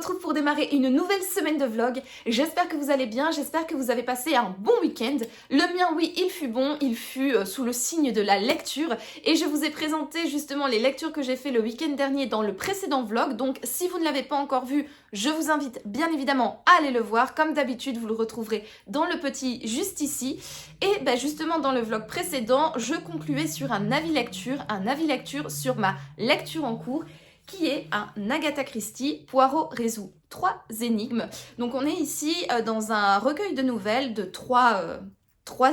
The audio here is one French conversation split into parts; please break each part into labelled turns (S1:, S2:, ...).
S1: retrouve pour démarrer une nouvelle semaine de vlog. J'espère que vous allez bien, j'espère que vous avez passé un bon week-end. Le mien, oui, il fut bon, il fut sous le signe de la lecture. Et je vous ai présenté justement les lectures que j'ai fait le week-end dernier dans le précédent vlog. Donc si vous ne l'avez pas encore vu, je vous invite bien évidemment à aller le voir. Comme d'habitude, vous le retrouverez dans le petit juste ici. Et justement dans le vlog précédent, je concluais sur un avis lecture sur ma lecture en cours, qui est un Agatha Christie. Poirot résout 3 énigmes. Donc on est ici dans un recueil de nouvelles de 3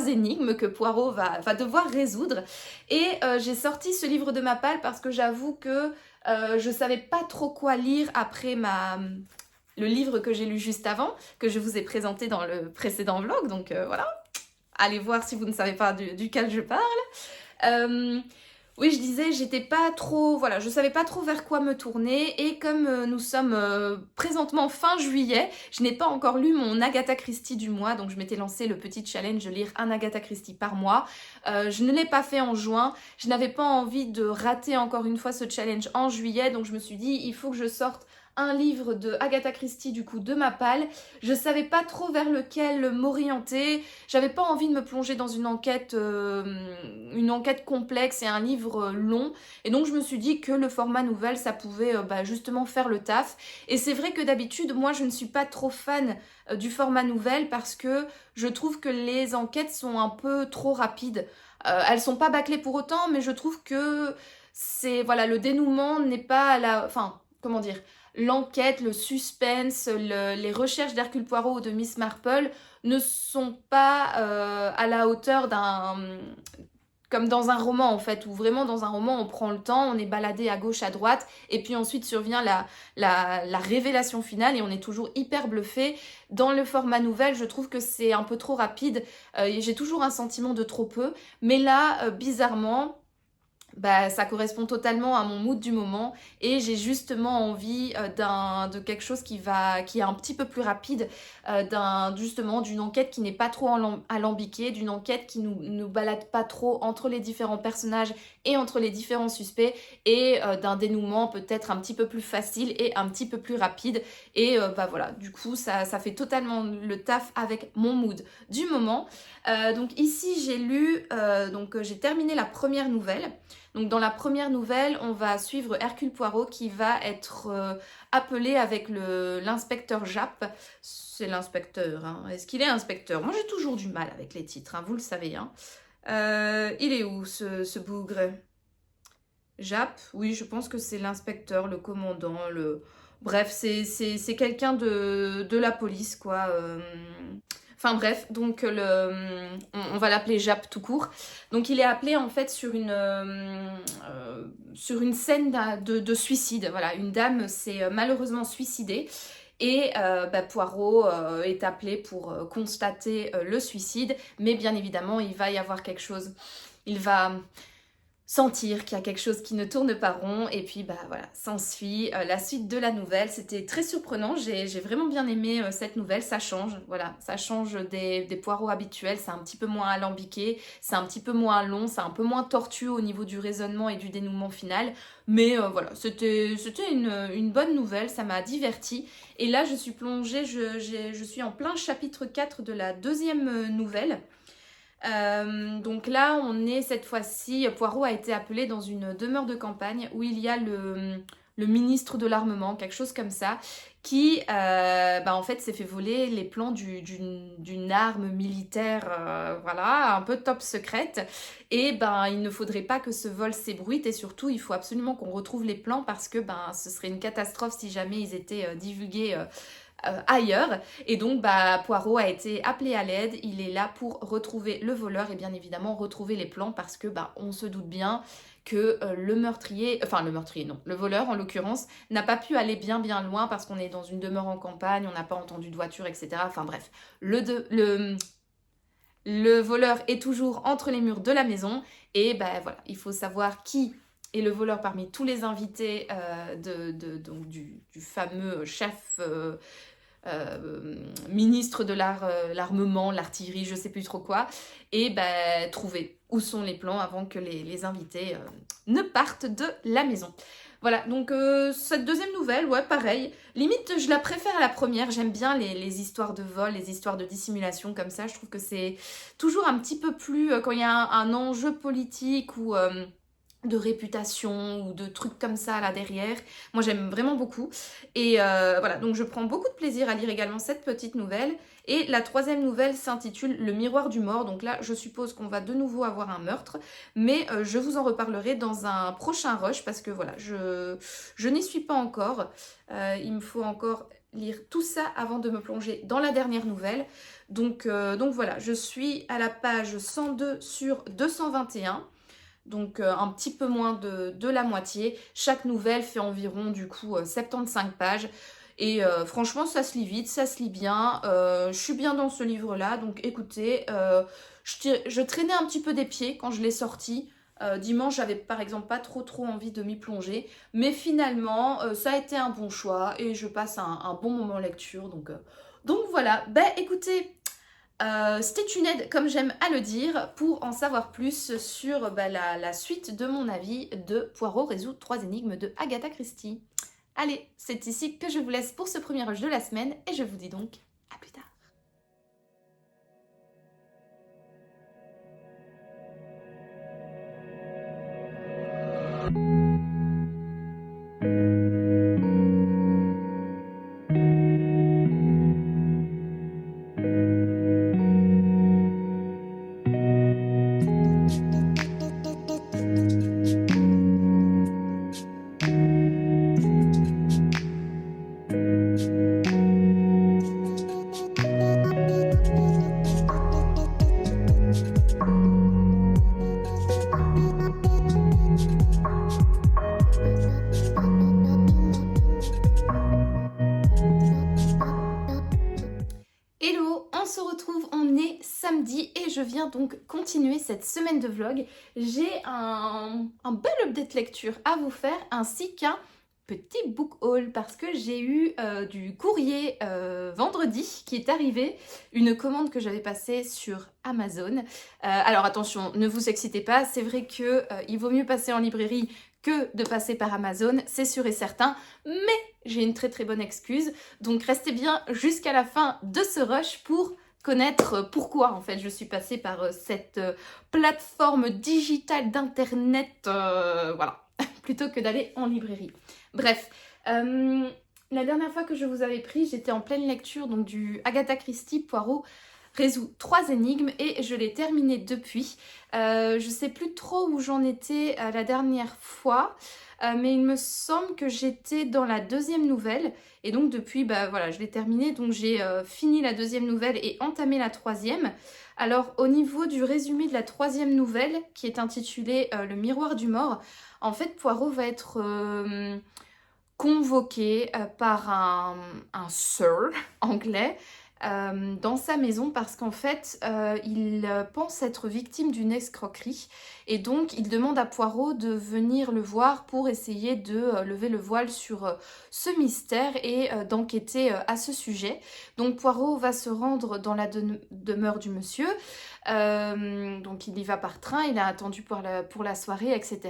S1: énigmes que Poirot va devoir résoudre. Et j'ai sorti ce livre de ma palle parce que j'avoue que je savais pas trop quoi lire après le livre que j'ai lu juste avant, que je vous ai présenté dans le précédent vlog. Donc voilà, allez voir si vous ne savez pas duquel je parle. Oui, je disais, j'étais pas trop, voilà, je savais pas trop vers quoi me tourner, et comme nous sommes présentement fin juillet, je n'ai pas encore lu mon Agatha Christie du mois, donc je m'étais lancé le petit challenge de lire un Agatha Christie par mois. Je ne l'ai pas fait en juin, je n'avais pas envie de rater encore une fois ce challenge en juillet, donc je me suis dit, il faut que je sorte un livre de Agatha Christie du coup de ma palle. Je savais pas trop vers lequel m'orienter, j'avais pas envie de me plonger dans une enquête complexe et un livre long, et donc je me suis dit que le format nouvelle ça pouvait justement faire le taf. Et c'est vrai que d'habitude moi je ne suis pas trop fan du format nouvelle parce que je trouve que les enquêtes sont un peu trop rapides. Elles sont pas bâclées pour autant, mais je trouve que c'est, voilà, le dénouement n'est pas à la, enfin comment dire, l'enquête, le suspense, les recherches d'Hercule Poirot ou de Miss Marple ne sont pas à la hauteur comme dans un roman en fait, où vraiment dans un roman on prend le temps, on est baladé à gauche, à droite, et puis ensuite survient la révélation finale et on est toujours hyper bluffé. Dans le format nouvelle, je trouve que c'est un peu trop rapide, j'ai toujours un sentiment de trop peu, mais là, bizarrement, ça correspond totalement à mon mood du moment, et j'ai justement envie de quelque chose qui est un petit peu plus rapide, justement d'une enquête qui n'est pas trop alambiquée, d'une enquête qui nous balade pas trop entre les différents personnages et entre les différents suspects, et d'un dénouement peut-être un petit peu plus facile et un petit peu plus rapide. Et voilà, du coup ça fait totalement le taf avec mon mood du moment. Donc ici j'ai lu, j'ai terminé la première nouvelle. Donc dans la première nouvelle, on va suivre Hercule Poirot qui va être appelé avec l'inspecteur Japp. C'est l'inspecteur, hein. Est-ce qu'il est inspecteur? Moi j'ai toujours du mal avec les titres, hein, vous le savez. Hein. Il est où ce bougre? Japp, oui, je pense que c'est l'inspecteur, le commandant, Bref, c'est quelqu'un de la police, quoi. Enfin bref, donc on va l'appeler Japp tout court. Donc il est appelé en fait sur une scène de suicide. Voilà, une dame s'est malheureusement suicidée. Et Poirot est appelé pour constater le suicide. Mais bien évidemment, il va y avoir quelque chose. Il va sentir qu'il y a quelque chose qui ne tourne pas rond, et puis voilà, s'ensuit la suite de la nouvelle. C'était très surprenant, j'ai vraiment bien aimé cette nouvelle. Ça change, voilà, ça change des Poirots habituels, c'est un petit peu moins alambiqué, c'est un petit peu moins long, c'est un peu moins tortueux au niveau du raisonnement et du dénouement final, mais voilà, c'était une bonne nouvelle, ça m'a divertie. Et là je suis plongée, je suis en plein chapitre 4 de la deuxième nouvelle. Donc là on est cette fois-ci, Poirot a été appelé dans une demeure de campagne où il y a le ministre de l'armement, quelque chose comme ça, qui en fait s'est fait voler les plans d'une arme militaire, voilà, un peu top secrète. Et il ne faudrait pas que ce vol s'ébruite, et surtout il faut absolument qu'on retrouve les plans parce que ce serait une catastrophe si jamais ils étaient divulgués ailleurs. Et donc Poirot a été appelé à l'aide, il est là pour retrouver le voleur et bien évidemment retrouver les plans, parce que on se doute bien que le voleur en l'occurrence n'a pas pu aller bien loin parce qu'on est dans une demeure en campagne, on n'a pas entendu de voiture, etc. Enfin bref, le voleur est toujours entre les murs de la maison, et voilà, il faut savoir qui est le voleur parmi tous les invités donc du fameux chef ministre de l'armement, l'artillerie, je sais plus trop quoi, et trouver où sont les plans avant que les invités ne partent de la maison. Voilà, donc cette deuxième nouvelle, ouais, pareil. Limite, je la préfère à la première. J'aime bien les histoires de vol, les histoires de dissimulation comme ça. Je trouve que c'est toujours un petit peu plus... quand il y a un enjeu politique ou de réputation ou de trucs comme ça là derrière. Moi, j'aime vraiment beaucoup. Et voilà, donc je prends beaucoup de plaisir à lire également cette petite nouvelle. Et la troisième nouvelle s'intitule Le miroir du mort. Donc là, je suppose qu'on va de nouveau avoir un meurtre. Mais je vous en reparlerai dans un prochain rush parce que voilà, je n'y suis pas encore. Il me faut encore lire tout ça avant de me plonger dans la dernière nouvelle. Donc voilà, je suis à la page 102 sur 221. Donc un petit peu moins de la moitié. Chaque nouvelle fait environ du coup 75 pages. Et franchement, ça se lit vite, ça se lit bien. Je suis bien dans ce livre-là. Donc écoutez, je traînais un petit peu des pieds quand je l'ai sorti. Dimanche, j'avais par exemple pas trop envie de m'y plonger. Mais finalement, ça a été un bon choix et je passe un bon moment lecture. Donc voilà. Ben écoutez, stay tuned, comme j'aime à le dire, pour en savoir plus sur la suite de mon avis de Poirot résout 3 énigmes de Agatha Christie. Allez, c'est ici que je vous laisse pour ce premier rush de la semaine et je vous dis donc à plus tard. Hello, on se retrouve, on est samedi et je viens donc continuer cette semaine de vlog. J'ai un bel update lecture à vous faire ainsi qu'un petit book haul parce que j'ai eu du courrier vendredi qui est arrivé, une commande que j'avais passée sur Amazon. Alors attention, ne vous excitez pas, c'est vrai que il vaut mieux passer en librairie que de passer par Amazon, c'est sûr et certain, mais j'ai une très bonne excuse, donc restez bien jusqu'à la fin de ce rush pour connaître pourquoi en fait je suis passée par cette plateforme digitale d'internet, voilà, plutôt que d'aller en librairie. Bref, la dernière fois que je vous avais pris, j'étais en pleine lecture donc du Agatha Christie Poirot résout 3 énigmes et je l'ai terminé depuis. Je sais plus trop où j'en étais la dernière fois, mais il me semble que j'étais dans la deuxième nouvelle et donc depuis, bah voilà, je l'ai terminé, donc j'ai fini la deuxième nouvelle et entamé la troisième. Alors au niveau du résumé de la troisième nouvelle, qui est intitulée Le miroir du mort, en fait Poirot va être convoqué par un sir anglais dans sa maison parce qu'en fait il pense être victime d'une escroquerie et donc il demande à Poirot de venir le voir pour essayer de lever le voile sur ce mystère et d'enquêter à ce sujet. Donc Poirot va se rendre dans la demeure du monsieur, donc il y va par train, il a attendu pour la soirée, etc.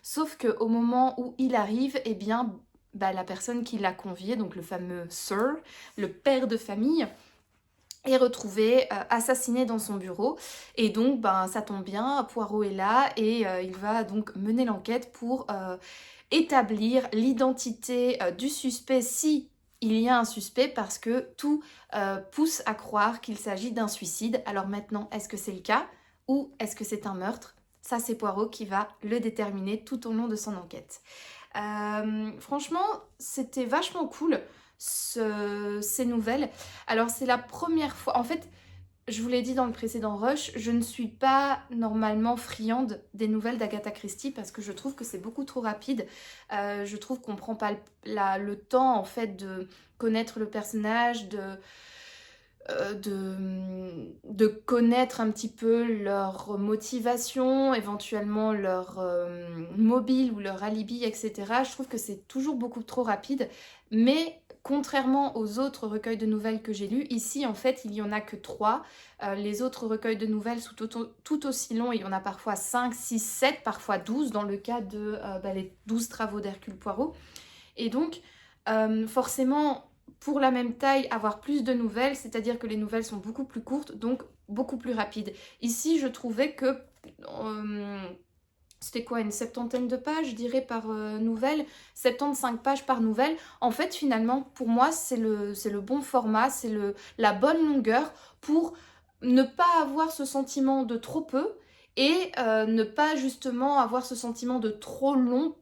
S1: Sauf qu'au moment où il arrive, eh bien la personne qui l'a convié, donc le fameux Sir, le père de famille, est retrouvé assassiné dans son bureau et donc ça tombe bien, Poirot est là et il va donc mener l'enquête pour établir l'identité du suspect si il y a un suspect parce que tout pousse à croire qu'il s'agit d'un suicide. Alors maintenant, est-ce que c'est le cas ou est-ce que c'est un meurtre? Ça c'est Poirot qui va le déterminer tout au long de son enquête. Franchement, c'était vachement cool ces nouvelles. Alors c'est la première fois, en fait, je vous l'ai dit dans le précédent rush, je ne suis pas normalement friande des nouvelles d'Agatha Christie parce que je trouve que c'est beaucoup trop rapide. Je trouve qu'on prend pas le temps en fait de connaître le personnage, de connaître un petit peu leur motivation, éventuellement leur mobile ou leur alibi, etc. Je trouve que c'est toujours beaucoup trop rapide, mais contrairement aux autres recueils de nouvelles que j'ai lus, ici en fait il n'y en a que 3. Les autres recueils de nouvelles sont tout aussi longs, il y en a parfois 5, 6, 7, parfois 12 dans le cas de les 12 travaux d'Hercule Poirot. Et donc forcément, pour la même taille, avoir plus de nouvelles, c'est-à-dire que les nouvelles sont beaucoup plus courtes, donc beaucoup plus rapides. Ici, je trouvais que c'était quoi, une septantaine de pages, je dirais, par nouvelle, 75 pages par nouvelle. En fait, finalement, pour moi, c'est le bon format, c'est la bonne longueur pour ne pas avoir ce sentiment de trop peu et ne pas justement avoir ce sentiment de trop long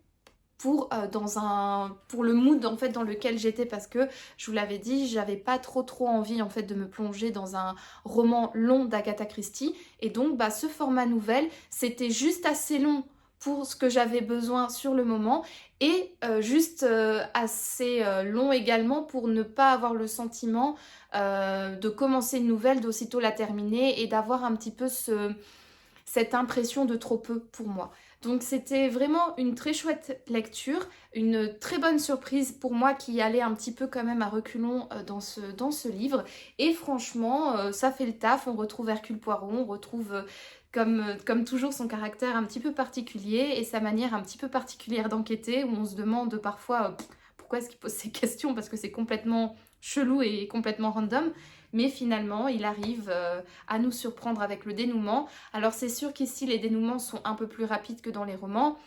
S1: pour le mood en fait dans lequel j'étais, parce que je vous l'avais dit, j'avais pas trop envie en fait de me plonger dans un roman long d'Agatha Christie, et donc ce format nouvelle c'était juste assez long pour ce que j'avais besoin sur le moment, et juste assez long également pour ne pas avoir le sentiment de commencer une nouvelle, d'aussitôt la terminer et d'avoir un petit peu cette impression de trop peu pour moi. Donc c'était vraiment une très chouette lecture, une très bonne surprise pour moi qui allait un petit peu quand même à reculons dans ce livre. Et franchement, ça fait le taf, on retrouve Hercule Poirot, on retrouve comme toujours son caractère un petit peu particulier et sa manière un petit peu particulière d'enquêter, où on se demande parfois pourquoi est-ce qu'il pose ces questions, parce que c'est complètement chelou et complètement random. Mais finalement, il arrive à nous surprendre avec le dénouement. Alors c'est sûr qu'ici, les dénouements sont un peu plus rapides que dans les romans.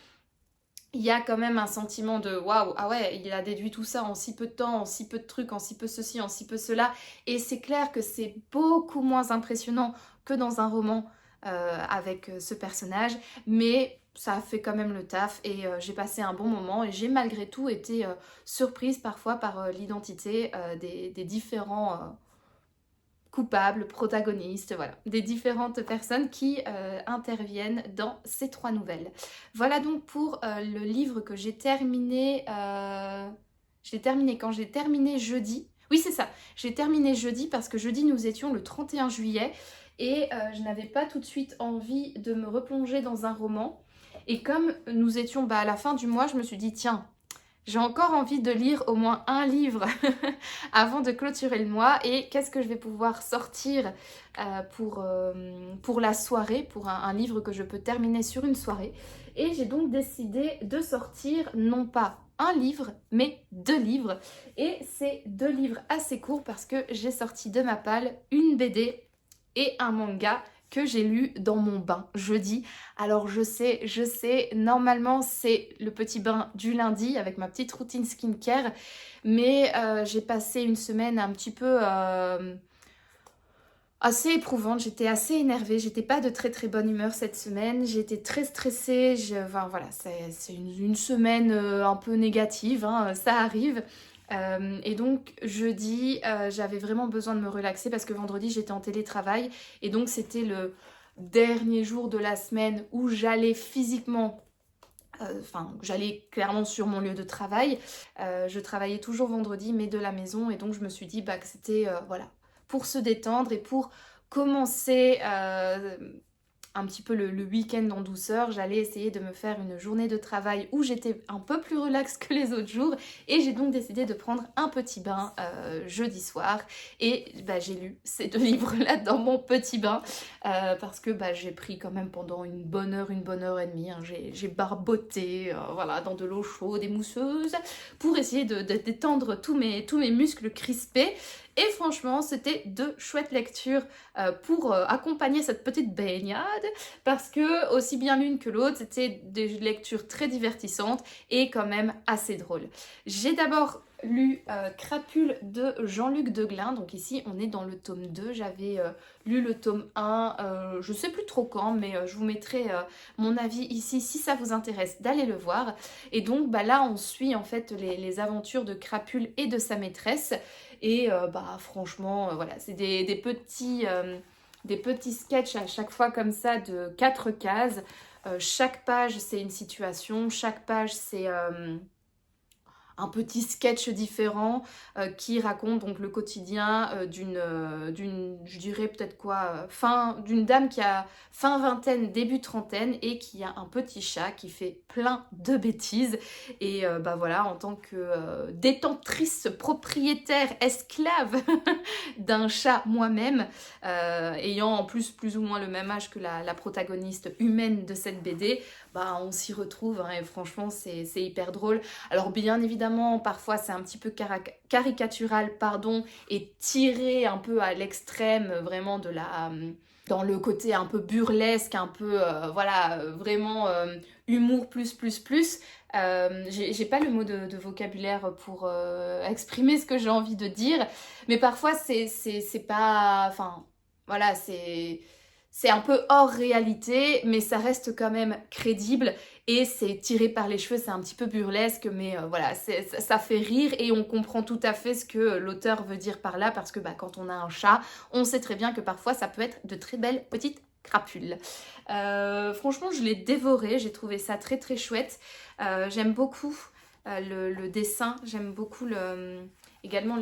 S1: Il y a quand même un sentiment de waouh, ah ouais, il a déduit tout ça en si peu de temps, en si peu de trucs, en si peu ceci, en si peu cela. Et c'est clair que c'est beaucoup moins impressionnant que dans un roman avec ce personnage. Mais ça a fait quand même le taf et j'ai passé un bon moment. Et j'ai malgré tout été surprise parfois par l'identité des différents coupables, protagonistes, voilà, des différentes personnes qui interviennent dans ces 3 nouvelles. Voilà donc pour le livre que j'ai terminé, je l'ai terminé quand j'ai terminé jeudi. Oui, c'est ça, j'ai terminé jeudi parce que jeudi nous étions le 31 juillet et je n'avais pas tout de suite envie de me replonger dans un roman. Et comme nous étions à la fin du mois, je me suis dit tiens, j'ai encore envie de lire au moins un livre avant de clôturer le mois, et qu'est-ce que je vais pouvoir sortir pour la soirée, pour un livre que je peux terminer sur une soirée. Et j'ai donc décidé de sortir non pas un livre, mais 2 livres. Et c'est 2 livres assez courts parce que j'ai sorti de ma palle une BD et un manga que j'ai lu dans mon bain jeudi. Alors je sais, normalement c'est le petit bain du lundi avec ma petite routine skincare, mais j'ai passé une semaine un petit peu assez éprouvante, j'étais assez énervée, j'étais pas de très bonne humeur cette semaine, j'étais très stressée, enfin voilà, c'est une semaine un peu négative, hein, ça arrive. Et donc jeudi, j'avais vraiment besoin de me relaxer parce que vendredi j'étais en télétravail et donc c'était le dernier jour de la semaine où j'allais physiquement, j'allais clairement sur mon lieu de travail. Je travaillais toujours vendredi mais de la maison, et donc je me suis dit que c'était voilà, pour se détendre et pour commencer un petit peu le week-end en douceur. J'allais essayer de me faire une journée de travail où j'étais un peu plus relax que les autres jours, et j'ai donc décidé de prendre un petit bain jeudi soir, et j'ai lu ces 2 livres-là dans mon petit bain parce que j'ai pris quand même pendant une bonne heure et demie, hein. J'ai barboté voilà, dans de l'eau chaude et mousseuse pour essayer de détendre tous mes muscles crispés. Et franchement, c'était 2 chouettes lectures pour accompagner cette petite baignade, parce que aussi bien l'une que l'autre, c'était des lectures très divertissantes et quand même assez drôles. J'ai d'abord lu Crapule de Jean-Luc Deglin, donc ici on est dans le tome 2, j'avais lu le tome 1, je sais plus trop quand, mais je vous mettrai mon avis ici si ça vous intéresse d'aller le voir. Et donc là on suit en fait les aventures de Crapule et de sa maîtresse, et franchement voilà, c'est des petits sketchs à chaque fois comme ça de 4 cases. Chaque page c'est une situation, chaque page c'est un petit sketch différent qui raconte donc le quotidien je dirais peut-être quoi, d'une dame qui a fin vingtaine, début trentaine et qui a un petit chat qui fait plein de bêtises. Et bah voilà, en tant que détentrice, propriétaire, esclave d'un chat moi-même, ayant en plus ou moins le même âge que la protagoniste humaine de cette BD, bah on s'y retrouve hein, et franchement c'est hyper drôle. Alors bien évidemment parfois c'est un petit peu caricatural pardon, et tiré un peu à l'extrême vraiment de la dans le côté un peu burlesque, un peu voilà vraiment humour plus. J'ai pas le mot de vocabulaire pour exprimer ce que j'ai envie de dire, mais parfois c'est pas, enfin voilà, c'est un peu hors réalité, mais ça reste quand même crédible et c'est tiré par les cheveux, c'est un petit peu burlesque, mais voilà, ça fait rire et on comprend tout à fait ce que l'auteur veut dire par là, parce que bah, quand on a un chat, on sait très bien que parfois ça peut être de très belles petites crapules. Franchement, je l'ai dévoré, j'ai trouvé ça très très chouette. J'aime beaucoup le dessin, j'aime beaucoup également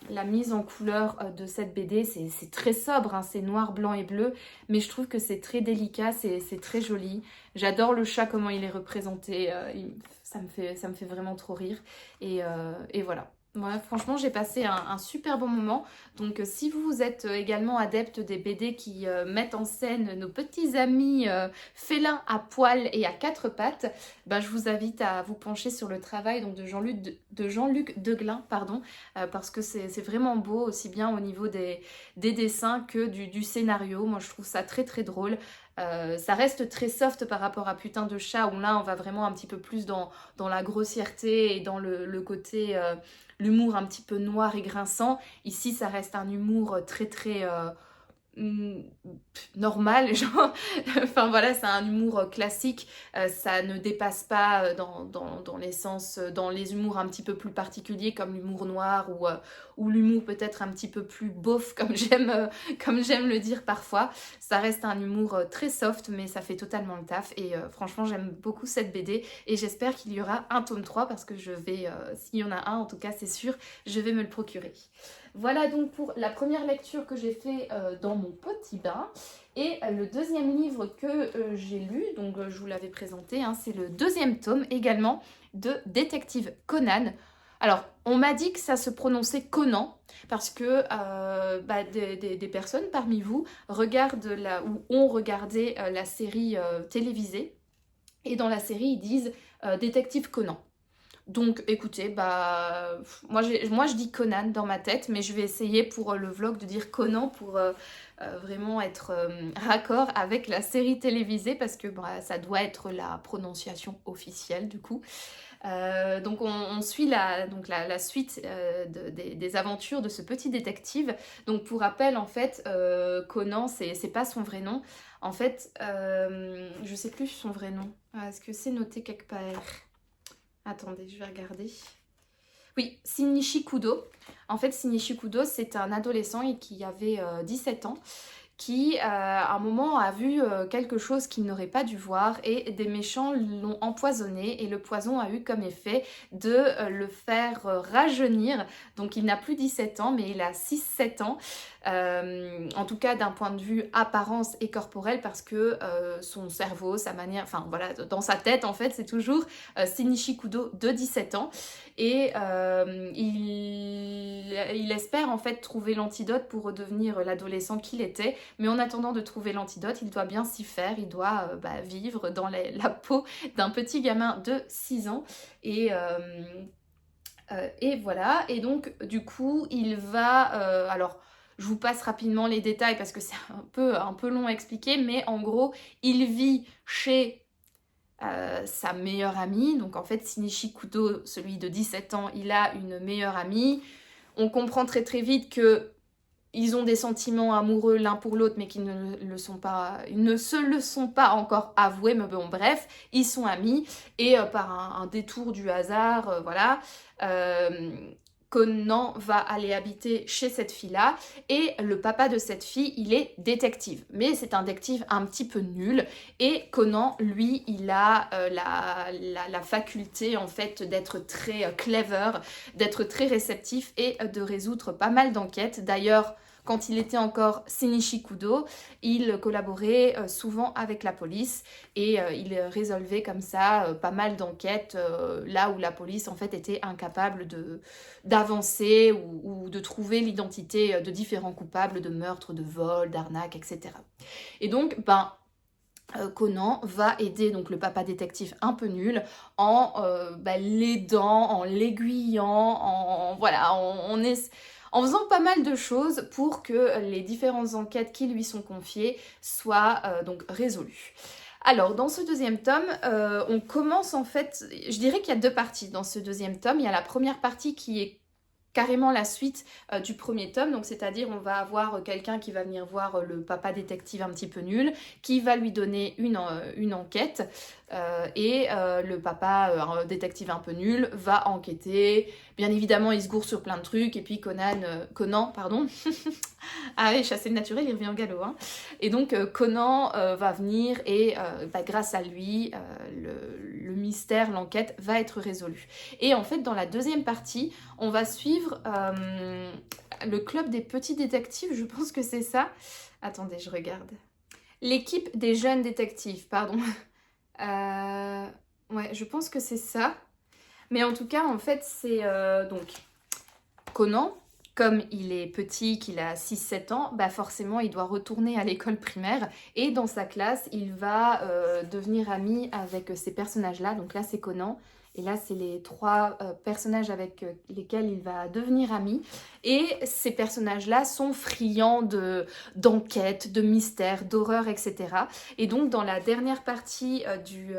S1: la mise en couleur de cette BD. C'est très sobre, hein, c'est noir, blanc et bleu, mais je trouve que c'est très délicat, c'est très joli. J'adore le chat, comment il est représenté, ça me fait vraiment trop rire. Et voilà. Ouais, franchement, j'ai passé un super bon moment. Donc, si vous êtes également adepte des BD qui mettent en scène nos petits amis félins à poil et à quatre pattes, ben, je vous invite à vous pencher sur le travail donc, de Jean-Luc Deglin, pardon, parce que c'est vraiment beau, aussi bien au niveau des dessins que du scénario. Moi, je trouve ça très très drôle. Ça reste très soft par rapport à Putain de chat, où là, on va vraiment un petit peu plus dans la grossièreté et dans le côté... l'humour un petit peu noir et grinçant. Ici, ça reste un humour très très normal, genre, enfin voilà, c'est un humour classique, ça ne dépasse pas dans les sens, dans les humours un petit peu plus particuliers comme l'humour noir ou l'humour peut-être un petit peu plus beauf comme j'aime le dire parfois. Ça reste un humour très soft, mais ça fait totalement le taf et franchement j'aime beaucoup cette BD et j'espère qu'il y aura un tome 3 parce que je vais, s'il y en a un en tout cas c'est sûr, je vais me le procurer. Voilà donc pour la première lecture que j'ai fait dans mon petit bain. Et le deuxième livre que j'ai lu, donc je vous l'avais présenté, hein, c'est le deuxième tome également de Détective Conan. Alors, on m'a dit que ça se prononçait Conan, parce que bah, des personnes parmi vous regardent ou ont regardé la série télévisée. Et dans la série, ils disent Détective Conan. Donc écoutez, bah moi je dis Conan dans ma tête, mais je vais essayer pour le vlog de dire Conan pour vraiment être raccord avec la série télévisée parce que bah, ça doit être la prononciation officielle du coup. Donc on suit la suite des aventures de ce petit détective. Donc pour rappel en fait, Conan c'est pas son vrai nom. En fait, je sais plus son vrai nom. Est-ce que c'est noté quelque part ? Attendez, je vais regarder. Oui, Shinichi Kudo. En fait, Shinichi Kudo, c'est un adolescent qui avait 17 ans, qui à un moment a vu quelque chose qu'il n'aurait pas dû voir et des méchants l'ont empoisonné et le poison a eu comme effet de le faire rajeunir. Donc il n'a plus 17 ans mais il a 6-7 ans. En tout cas d'un point de vue apparence et corporel parce que son cerveau, sa manière, enfin voilà, dans sa tête en fait c'est toujours Shinichi Kudo de 17 ans et il espère en fait trouver l'antidote pour redevenir l'adolescent qu'il était, mais en attendant de trouver l'antidote il doit bien s'y faire, il doit vivre dans la peau d'un petit gamin de 6 ans et voilà, et donc du coup il va, alors je vous passe rapidement les détails parce que c'est un peu long à expliquer, mais en gros il vit chez sa meilleure amie, donc en fait Shinichi Kudo, celui de 17 ans, il a une meilleure amie, on comprend très très vite que ils ont des sentiments amoureux l'un pour l'autre, mais qu'ils ne se le sont pas encore avoués, mais bon, bref, ils sont amis, et par un détour du hasard, voilà, Conan va aller habiter chez cette fille-là et le papa de cette fille, il est détective. Mais c'est un détective un petit peu nul et Conan, lui, il a la faculté en fait d'être très clever, d'être très réceptif et de résoudre pas mal d'enquêtes. D'ailleurs, quand il était encore Shinichi Kudo, il collaborait souvent avec la police et il résolvait comme ça pas mal d'enquêtes là où la police en fait était incapable d'avancer ou de trouver l'identité de différents coupables de meurtres, de vols, d'arnaques, etc. Et donc, Conan va aider donc le papa détective un peu nul en l'aidant, en l'aiguillant, en faisant pas mal de choses pour que les différentes enquêtes qui lui sont confiées soient donc résolues. Alors, dans ce deuxième tome, on commence en fait, je dirais qu'il y a deux parties dans ce deuxième tome. Il y a la première partie qui est carrément la suite du premier tome, donc c'est-à-dire on va avoir quelqu'un qui va venir voir le papa détective un petit peu nul, qui va lui donner une enquête, et le papa détective un peu nul va enquêter. Bien évidemment il se gourre sur plein de trucs et puis Conan, pardon, ah oui, chasser le naturel, il revient au galop, hein. Et donc Conan va venir et grâce à lui, le mystère, l'enquête va être résolu. Et en fait dans la deuxième partie, on va suivre le club des petits détectives, je pense que c'est ça. Attendez, je regarde. L'équipe des jeunes détectives, pardon. Ouais, je pense que c'est ça. Mais en tout cas, en fait, c'est donc Conan. Comme il est petit, qu'il a 6-7 ans, forcément il doit retourner à l'école primaire et dans sa classe il va devenir ami avec ces personnages-là. Donc là c'est Conan et là c'est les trois personnages avec lesquels il va devenir ami. Et ces personnages-là sont friands d'enquêtes, de mystères, d'horreur, etc. Et donc dans la dernière partie du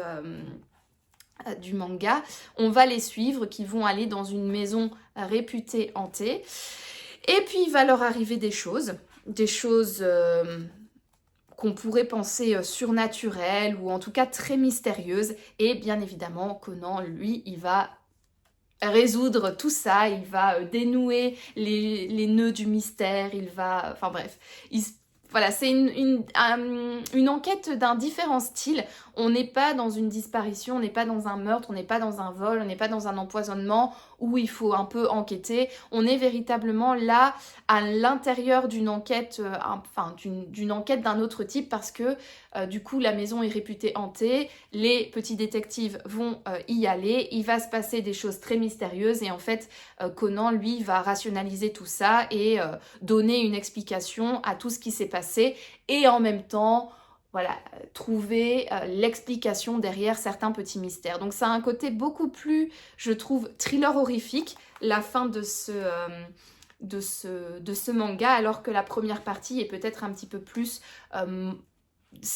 S1: manga, on va les suivre, qui vont aller dans une maison réputée hantée. Et puis il va leur arriver des choses qu'on pourrait penser surnaturelles ou en tout cas très mystérieuses. Et bien évidemment, Conan, lui, il va résoudre tout ça, il va dénouer les nœuds du mystère, enfin bref, voilà, c'est une enquête d'un différent style. On n'est pas dans une disparition, on n'est pas dans un meurtre, on n'est pas dans un vol, on n'est pas dans un empoisonnement où il faut un peu enquêter. On est véritablement là à l'intérieur d'une enquête, d'une enquête d'un autre type parce que du coup la maison est réputée hantée, les petits détectives vont y aller, il va se passer des choses très mystérieuses et en fait Conan lui va rationaliser tout ça et donner une explication à tout ce qui s'est passé et en même temps voilà, trouver l'explication derrière certains petits mystères. Donc ça a un côté beaucoup plus, je trouve, thriller horrifique, la fin de ce manga, alors que la première partie est peut-être un petit peu plus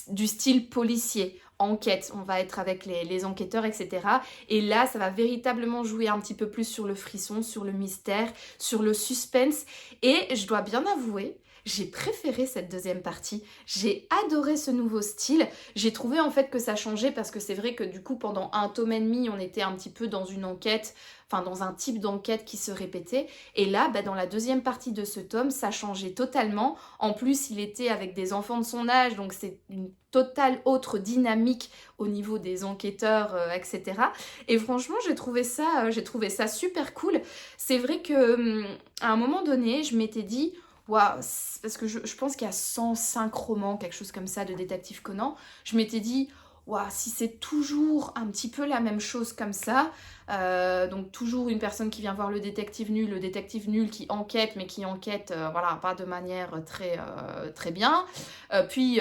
S1: du style policier, enquête, on va être avec les enquêteurs, etc. Et là, ça va véritablement jouer un petit peu plus sur le frisson, sur le mystère, sur le suspense. Et je dois bien avouer, j'ai préféré cette deuxième partie. J'ai adoré ce nouveau style. J'ai trouvé en fait que ça changeait parce que c'est vrai que du coup, pendant un tome et demi, on était un petit peu dans une enquête, enfin dans un type d'enquête qui se répétait. Et là, dans la deuxième partie de ce tome, ça changeait totalement. En plus, il était avec des enfants de son âge, donc c'est une totale autre dynamique au niveau des enquêteurs, etc. Et franchement, j'ai trouvé ça super cool. C'est vrai que à un moment donné, je m'étais dit, waouh, parce que je pense qu'il y a 105 romans, quelque chose comme ça, de Détective Conan. Je m'étais dit, waouh, si c'est toujours un petit peu la même chose comme ça, donc toujours une personne qui vient voir le détective nul qui enquête, mais qui enquête, voilà, pas de manière très bien. Puis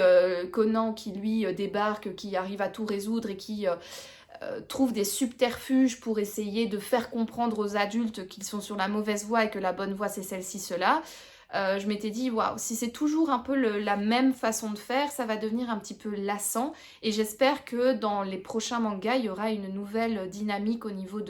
S1: Conan qui lui débarque, qui arrive à tout résoudre et qui trouve des subterfuges pour essayer de faire comprendre aux adultes qu'ils sont sur la mauvaise voie et que la bonne voie c'est celle-ci, cela. Je m'étais dit, waouh, si c'est toujours un peu la même façon de faire, ça va devenir un petit peu lassant. Et j'espère que dans les prochains mangas, il y aura une nouvelle dynamique au niveau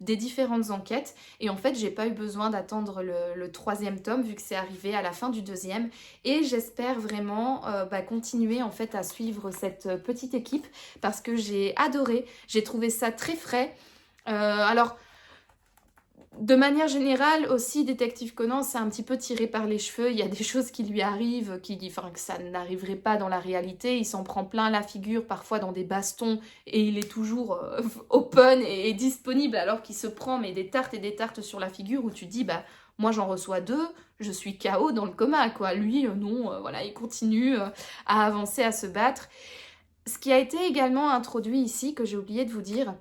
S1: des différentes enquêtes. Et en fait, j'ai pas eu besoin d'attendre le troisième tome, vu que c'est arrivé à la fin du deuxième. Et j'espère vraiment continuer en fait à suivre cette petite équipe, parce que j'ai adoré, j'ai trouvé ça très frais. Alors, De manière générale aussi, Détective Conan, c'est un petit peu tiré par les cheveux. Il y a des choses qui lui arrivent, que ça n'arriverait pas dans la réalité. Il s'en prend plein la figure, parfois dans des bastons, et il est toujours open et disponible, alors qu'il se prend mais des tartes et des tartes sur la figure où tu te dis, bah moi j'en reçois 2, je suis KO dans le coma, quoi. Lui, non, voilà, il continue à avancer, à se battre. Ce qui a été également introduit ici, que j'ai oublié de vous dire,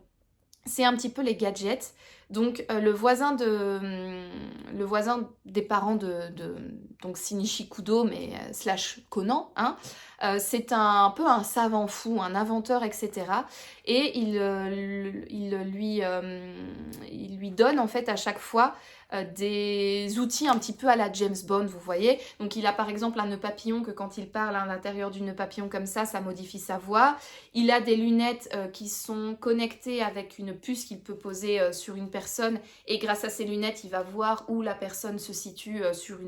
S1: c'est un petit peu les gadgets. Donc le voisin des parents de donc Shinichi Kudo, mais slash Conan, hein, c'est un peu un savant fou, un inventeur, etc. Et il lui donne en fait à chaque fois des outils un petit peu à la James Bond, vous voyez. Donc il a par exemple un nœud papillon que quand il parle à l'intérieur du nœud papillon comme ça modifie sa voix. Il a des lunettes qui sont connectées avec une puce qu'il peut poser sur une personne et grâce à ces lunettes, il va voir où la personne se situe sur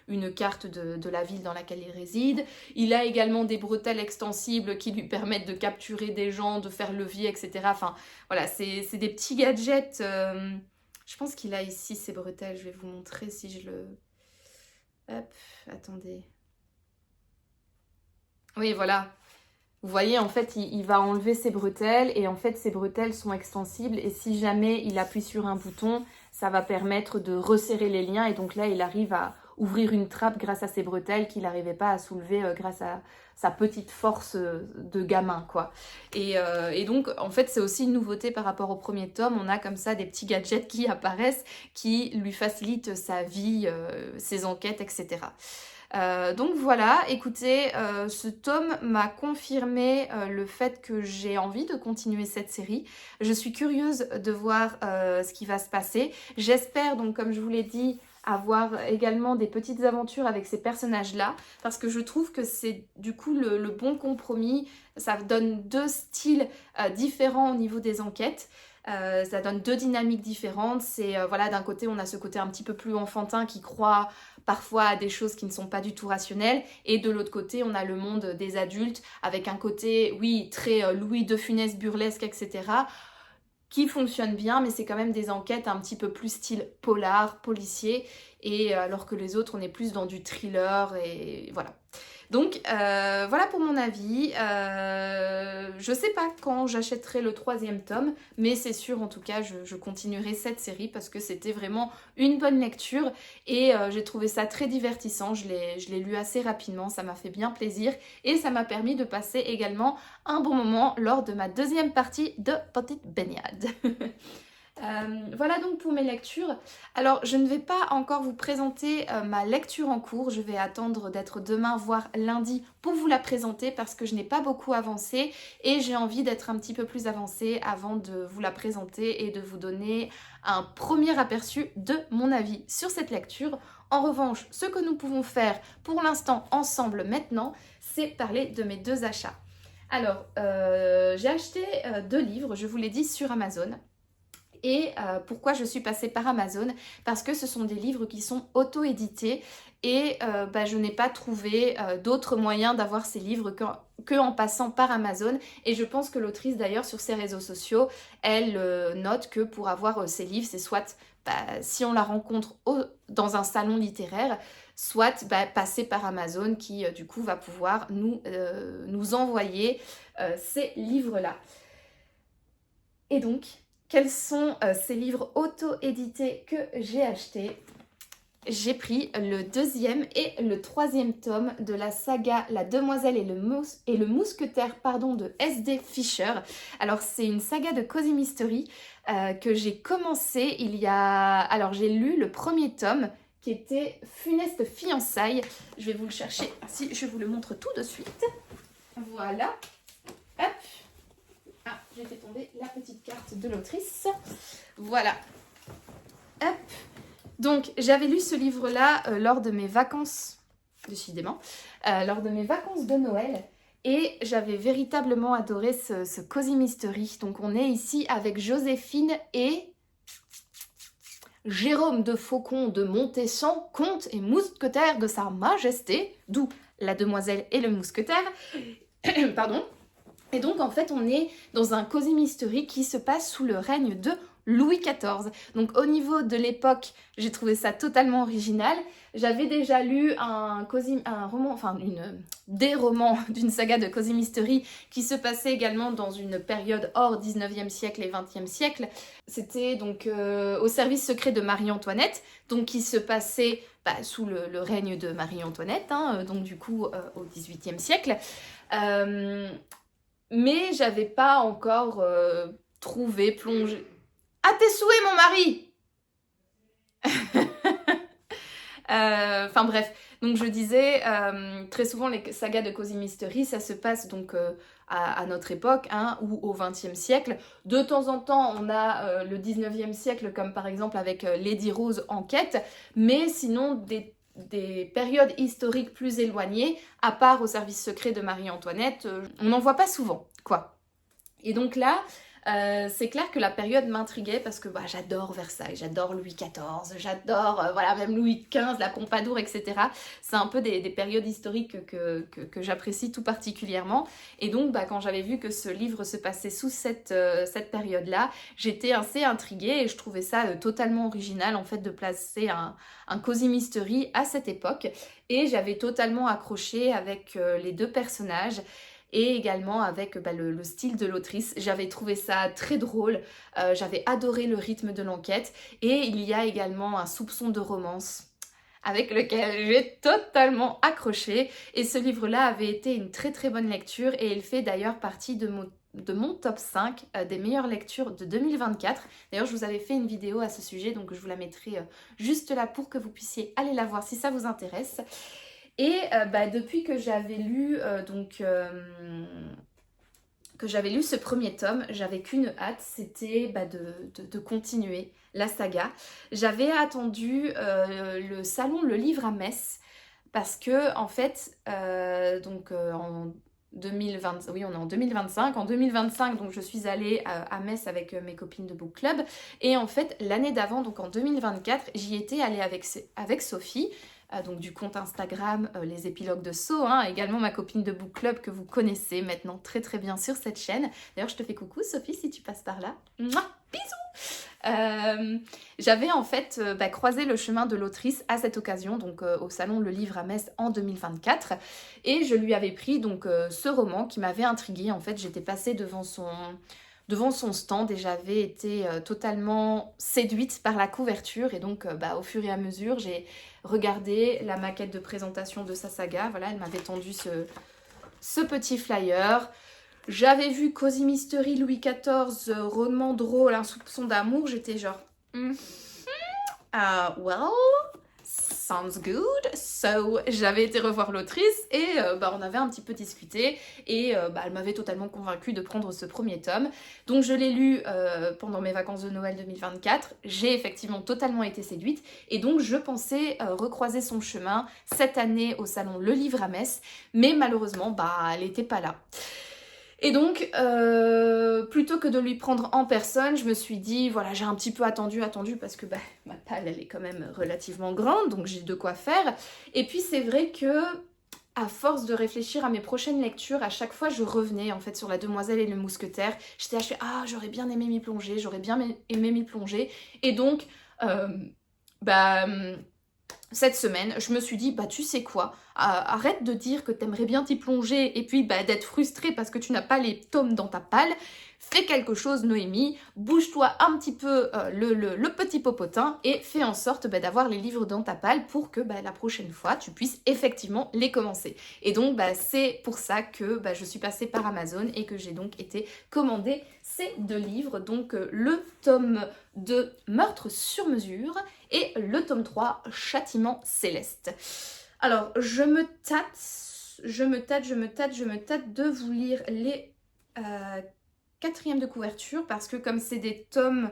S1: une carte de la ville dans laquelle il réside. Il a également des bretelles extensibles qui lui permettent de capturer des gens, de faire levier, etc. Enfin, voilà, c'est des petits gadgets. Je pense qu'il a ici ses bretelles. Je vais vous montrer si je le... Hop, attendez. Oui, voilà. Vous voyez, en fait, il va enlever ses bretelles et en fait, ses bretelles sont extensibles et si jamais il appuie sur un bouton, ça va permettre de resserrer les liens et donc là, il arrive à ouvrir une trappe grâce à ses bretelles qu'il n'arrivait pas à soulever grâce à sa petite force de gamin, quoi. Et donc, en fait, c'est aussi une nouveauté par rapport au premier tome. On a comme ça des petits gadgets qui apparaissent, qui lui facilitent sa vie, ses enquêtes, etc. Donc voilà, écoutez, ce tome m'a confirmé le fait que j'ai envie de continuer cette série. Je suis curieuse de voir ce qui va se passer. J'espère donc, comme je vous l'ai dit, avoir également des petites aventures avec ces personnages-là, parce que je trouve que c'est du coup le bon compromis. Ça donne 2 styles différents au niveau des enquêtes. Ça donne 2 dynamiques différentes. C'est voilà, d'un côté on a ce côté un petit peu plus enfantin qui croit parfois à des choses qui ne sont pas du tout rationnelles et de l'autre côté on a le monde des adultes avec un côté oui très Louis de Funès burlesque, etc., qui fonctionne bien, mais c'est quand même des enquêtes un petit peu plus style polar, policier, et alors que les autres on est plus dans du thriller et voilà. Donc voilà pour mon avis. Je sais pas quand j'achèterai le 3e tome, mais c'est sûr en tout cas je continuerai cette série parce que c'était vraiment une bonne lecture et j'ai trouvé ça très divertissant. Je l'ai lu assez rapidement, ça m'a fait bien plaisir et ça m'a permis de passer également un bon moment lors de ma 2e partie de Petite Baignade. Voilà donc pour mes lectures. Alors je ne vais pas encore vous présenter ma lecture en cours, je vais attendre d'être demain voire lundi pour vous la présenter parce que je n'ai pas beaucoup avancé et j'ai envie d'être un petit peu plus avancée avant de vous la présenter et de vous donner un premier aperçu de mon avis sur cette lecture. En revanche, ce que nous pouvons faire pour l'instant ensemble maintenant, c'est parler de mes 2 achats. Alors, j'ai acheté 2 livres, je vous l'ai dit, sur Amazon. Et pourquoi je suis passée par Amazon? Parce que ce sont des livres qui sont auto-édités et je n'ai pas trouvé d'autres moyens d'avoir ces livres que en passant par Amazon. Et je pense que l'autrice d'ailleurs sur ses réseaux sociaux, elle note que pour avoir ces livres, c'est soit si on la rencontre dans un salon littéraire, soit passer par Amazon qui du coup va pouvoir nous envoyer ces livres-là. Et donc, quels sont ces livres auto-édités que j'ai achetés? J'ai pris le 2e et le 3e tome de la saga La Demoiselle et le Mousquetaire de S.D. Fisher. Alors c'est une saga de Cozy Mystery que j'ai commencé il y a... Alors j'ai lu le 1er tome qui était Funeste Fiançailles. Je vais vous le chercher, si je vous le montre tout de suite. Voilà. Hop. Ah, j'ai fait tomber la petite carte de l'autrice. Voilà. Hop. Donc, j'avais lu ce livre-là lors de mes vacances, décidément, lors de mes vacances de Noël. Et j'avais véritablement adoré ce Cozy Mystery. Donc, on est ici avec Joséphine et Jérôme de Faucon de Montesson, comte et mousquetaire de sa majesté, d'où la demoiselle et le mousquetaire. Pardon. Et donc, en fait, on est dans un Cozy Mystery qui se passe sous le règne de Louis XIV. Donc au niveau de l'époque, j'ai trouvé ça totalement original. J'avais déjà lu des romans d'une saga de Cozy Mystery qui se passait également dans une période hors 19e siècle et 20e siècle. C'était donc au service secret de Marie-Antoinette, donc qui se passait sous le règne de Marie-Antoinette, donc du coup au 18e siècle. Mais j'avais pas encore trouvé, plongé... À tes souhaits, mon mari! Enfin bref, donc je disais, très souvent les sagas de Cozy Mystery, ça se passe donc à notre époque, ou au XXe siècle. De temps en temps, on a le XIXe siècle, comme par exemple avec Lady Rose Enquête, mais sinon des périodes historiques plus éloignées, à part au service secret de Marie-Antoinette, on n'en voit pas souvent, quoi. Et donc là, c'est clair que la période m'intriguait parce que j'adore Versailles, j'adore Louis XIV, j'adore même Louis XV, la Pompadour, etc. C'est un peu des périodes historiques que j'apprécie tout particulièrement. Et donc quand j'avais vu que ce livre se passait sous cette période-là, j'étais assez intriguée et je trouvais ça totalement original en fait de placer un Cozy Mystery à cette époque. Et j'avais totalement accroché avec les deux personnages. Et également avec le style de l'autrice. J'avais trouvé ça très drôle, j'avais adoré le rythme de l'enquête et il y a également un soupçon de romance avec lequel j'ai totalement accroché. Et ce livre-là avait été une très très bonne lecture et il fait d'ailleurs partie de mon top 5 des meilleures lectures de 2024. D'ailleurs, je vous avais fait une vidéo à ce sujet, donc je vous la mettrai juste là pour que vous puissiez aller la voir si ça vous intéresse. Et depuis que j'avais lu ce premier tome, j'avais qu'une hâte, c'était de continuer la saga. J'avais attendu le salon Le Livre à Metz parce que en fait, en 2020, oui, on est en 2025. En 2025, donc je suis allée à Metz avec mes copines de book club. Et en fait, l'année d'avant, donc en 2024, j'y étais allée avec Sophie. Donc du compte Instagram Les Épilogues de So, également ma copine de book club que vous connaissez maintenant très très bien sur cette chaîne. D'ailleurs je te fais coucou Sophie si tu passes par là. Mouah, bisous. J'avais en fait croisé le chemin de l'autrice à cette occasion, donc au salon Le Livre à Metz en 2024, et je lui avais pris donc ce roman qui m'avait intriguée. En fait j'étais passée devant son stand et j'avais été totalement séduite par la couverture et donc au fur et à mesure j'ai regardé la maquette de présentation de sa saga. Voilà, elle m'avait tendu ce petit flyer. J'avais vu Cozy Mystery Louis XIV, roman drôle, un soupçon d'amour, j'étais genre well, sounds good. So, j'avais été revoir l'autrice et on avait un petit peu discuté et elle m'avait totalement convaincue de prendre ce premier tome. Donc je l'ai lu pendant mes vacances de Noël 2024. J'ai effectivement totalement été séduite et donc je pensais recroiser son chemin cette année au salon Le Livre à Metz, mais malheureusement elle n'était pas là. Et donc, plutôt que de lui prendre en personne, je me suis dit, voilà, j'ai un petit peu attendu, parce que ma palle, elle est quand même relativement grande, donc j'ai de quoi faire. Et puis, c'est vrai que, à force de réfléchir à mes prochaines lectures, à chaque fois, je revenais, en fait, sur La Demoiselle et le Mousquetaire. J'étais là, j'aurais bien aimé m'y plonger, Et donc, cette semaine, je me suis dit, tu sais quoi, arrête de dire que t'aimerais bien t'y plonger et puis d'être frustrée parce que tu n'as pas les tomes dans ta palle. Fais quelque chose, Noémie, bouge-toi un petit peu le petit popotin et fais en sorte d'avoir les livres dans ta palle pour que la prochaine fois, tu puisses effectivement les commencer. Et donc, c'est pour ça que je suis passée par Amazon et que j'ai donc été commander ces deux livres, donc le tome 2 Meurtre sur mesure et le tome 3 Châtiment céleste. Alors, je me tâte de vous lire les quatrièmes de couverture parce que comme c'est des tomes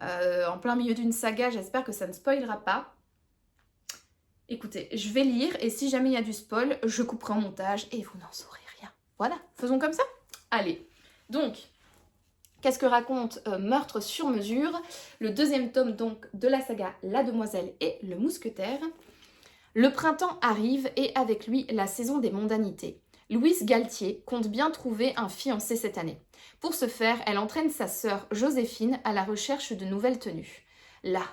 S1: en plein milieu d'une saga, j'espère que ça ne spoilera pas. Écoutez, je vais lire et si jamais il y a du spoil, je couperai en montage et vous n'en saurez rien. Voilà, faisons comme ça. Allez, donc, qu'est-ce que raconte Meurtre sur mesure? Le deuxième tome donc de la saga La Demoiselle et le Mousquetaire. Le printemps arrive et avec lui la saison des mondanités. Louise Galtier compte bien trouver un fiancé cette année. Pour ce faire, elle entraîne sa sœur Joséphine à la recherche de nouvelles tenues. Là,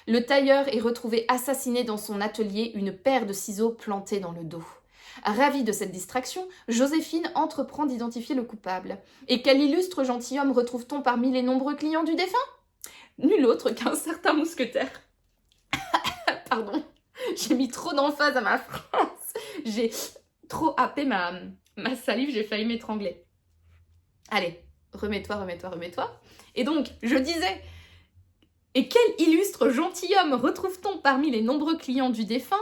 S1: le tailleur est retrouvé assassiné dans son atelier, une paire de ciseaux plantée dans le dos. Ravie de cette distraction, Joséphine entreprend d'identifier le coupable. Et quel illustre gentilhomme retrouve-t-on parmi les nombreux clients du défunt? Nul autre qu'un certain mousquetaire. Pardon, j'ai mis trop d'emphase à ma phrase. J'ai trop happé ma salive, j'ai failli m'étrangler. Allez, remets-toi. Et donc, je disais, et quel illustre gentilhomme retrouve-t-on parmi les nombreux clients du défunt?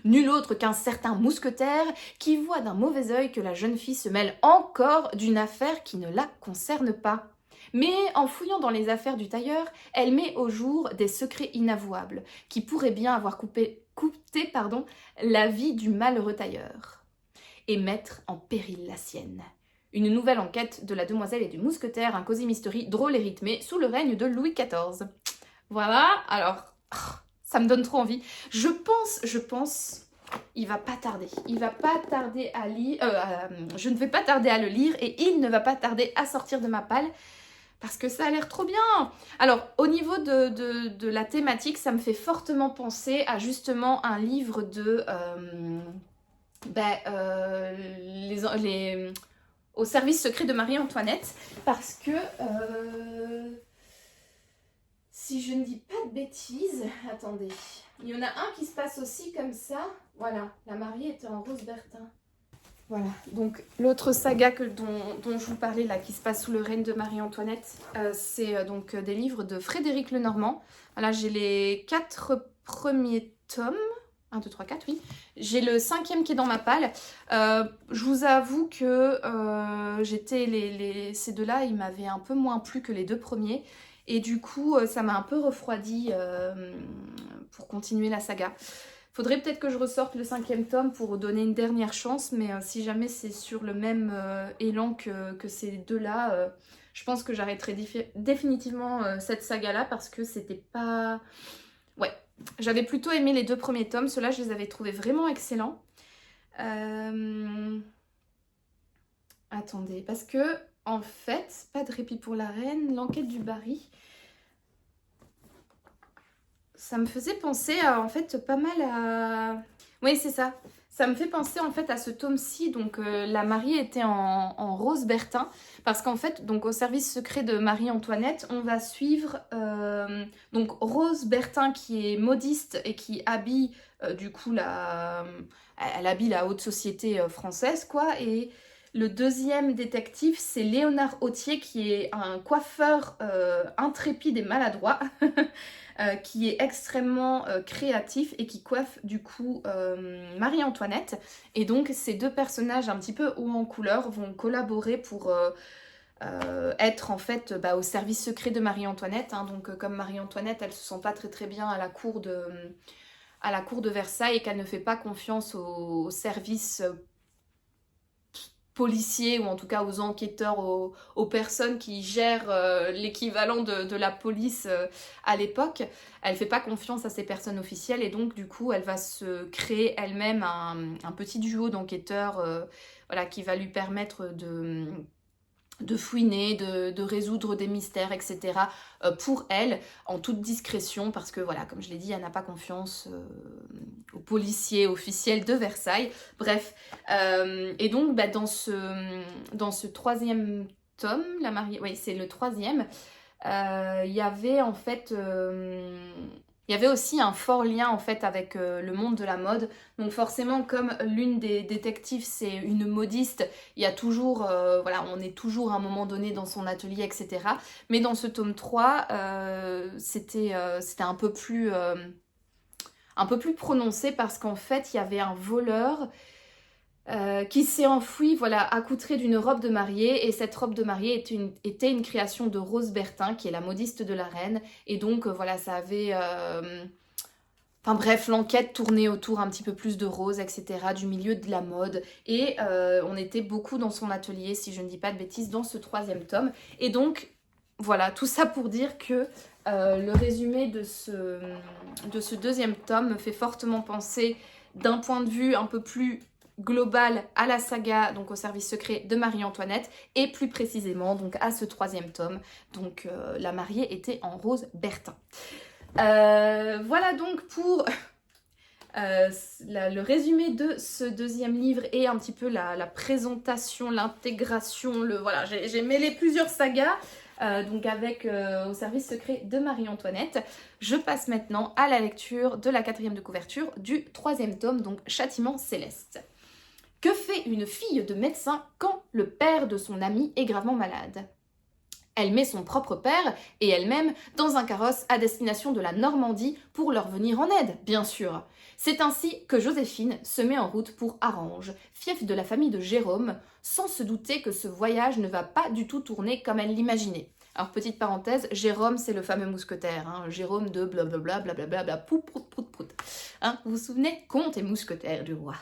S1: Nul autre qu'un certain mousquetaire qui voit d'un mauvais œil que la jeune fille se mêle encore d'une affaire qui ne la concerne pas. Mais en fouillant dans les affaires du tailleur, elle met au jour des secrets inavouables qui pourraient bien avoir coûté la vie du malheureux tailleur et mettre en péril la sienne. Une nouvelle enquête de la demoiselle et du mousquetaire, un cosy mystery drôle et rythmé sous le règne de Louis XIV. Voilà, alors, ça me donne trop envie. Je pense, il va pas tarder. Il va pas tarder à lire, je ne vais pas tarder à le lire et il ne va pas tarder à sortir de ma palle parce que ça a l'air trop bien. Alors, au niveau de la thématique, ça me fait fortement penser à justement un livre de... au service secret de Marie-Antoinette parce que si je ne dis pas de bêtises, attendez, il y en a un qui se passe aussi comme ça, voilà, la mariée était en rose Bertin. Voilà, donc l'autre saga dont je vous parlais là, qui se passe sous le règne de Marie-Antoinette, c'est donc des livres de Frédéric Lenormand. Voilà, j'ai les 4 premiers tomes. 1, 2, 3, 4, oui. J'ai le 5e qui est dans ma palle. Je vous avoue que ces deux-là, ils m'avaient un peu moins plu que les 2 premiers. Et du coup, ça m'a un peu refroidi pour continuer la saga. Faudrait peut-être que je ressorte le 5e tome pour donner une dernière chance. Mais si jamais c'est sur le même élan que ces deux-là, je pense que j'arrêterai définitivement cette saga-là parce que c'était pas... Ouais. J'avais plutôt aimé les 2 premiers tomes, ceux-là je les avais trouvés vraiment excellents. Attendez, parce que en fait, pas de répit pour la reine, l'enquête du Barry, ça me faisait penser en fait pas mal à... Oui, c'est ça. Ça me fait penser en fait à ce tome-ci, donc la mariée était en rose Bertin, parce qu'en fait, donc au service secret de Marie-Antoinette, on va suivre donc Rose Bertin qui est modiste et qui habille du coup elle habille la haute société française quoi, et le deuxième détective c'est Léonard Autier qui est un coiffeur intrépide et maladroit. Qui est extrêmement créatif et qui coiffe du coup Marie-Antoinette. Et donc ces 2 personnages un petit peu haut en couleur vont collaborer pour être en fait au service secret de Marie-Antoinette. Hein. Donc comme Marie-Antoinette, elle se sent pas très bien à la cour de Versailles et qu'elle ne fait pas confiance au service policiers ou en tout cas aux enquêteurs, aux personnes qui gèrent l'équivalent de la police à l'époque. Elle fait pas confiance à ces personnes officielles et donc du coup elle va se créer elle-même un petit duo d'enquêteurs voilà, qui va lui permettre de fouiner, de résoudre des mystères, etc. Pour elle, en toute discrétion, parce que voilà, comme je l'ai dit, elle n'a pas confiance aux policiers officiels de Versailles. Bref, et donc dans ce 3e tome, la mariée, oui c'est le 3e, il y avait en fait... il y avait aussi un fort lien en fait avec le monde de la mode. Donc forcément, comme l'une des détectives c'est une modiste, il y a toujours, voilà, on est toujours à un moment donné dans son atelier, etc. Mais dans ce tome 3, c'était un peu plus prononcé parce qu'en fait, il y avait un voleur qui s'est enfui, voilà, accoutré d'une robe de mariée, et cette robe de mariée était une création de Rose Bertin, qui est la modiste de la reine, et donc voilà, ça avait... Enfin bref, l'enquête tournait autour un petit peu plus de Rose, etc., du milieu de la mode, et on était beaucoup dans son atelier, si je ne dis pas de bêtises, dans ce 3e tome, et donc voilà, tout ça pour dire que le résumé de ce 2e tome me fait fortement penser d'un point de vue un peu plus globale à la saga, donc au service secret de Marie-Antoinette, et plus précisément donc à ce 3e tome. Donc la mariée était en rose Bertin. Voilà donc pour le résumé de ce 2e livre et un petit peu la présentation, l'intégration, voilà, j'ai mêlé plusieurs sagas. Donc avec au service secret de Marie-Antoinette. Je passe maintenant à la lecture de la 4e de couverture du 3e tome, donc Châtiment céleste. Que fait une fille de médecin quand le père de son amie est gravement malade ? Elle met son propre père et elle-même dans un carrosse à destination de la Normandie pour leur venir en aide, bien sûr. C'est ainsi que Joséphine se met en route pour Aranges, fief de la famille de Jérôme, sans se douter que ce voyage ne va pas du tout tourner comme elle l'imaginait. Alors, petite parenthèse, Jérôme, c'est le fameux mousquetaire, hein, Jérôme de blablabla, blablabla, pout, prout, prout, prout. Hein, vous vous souvenez ? Comte et mousquetaire du roi.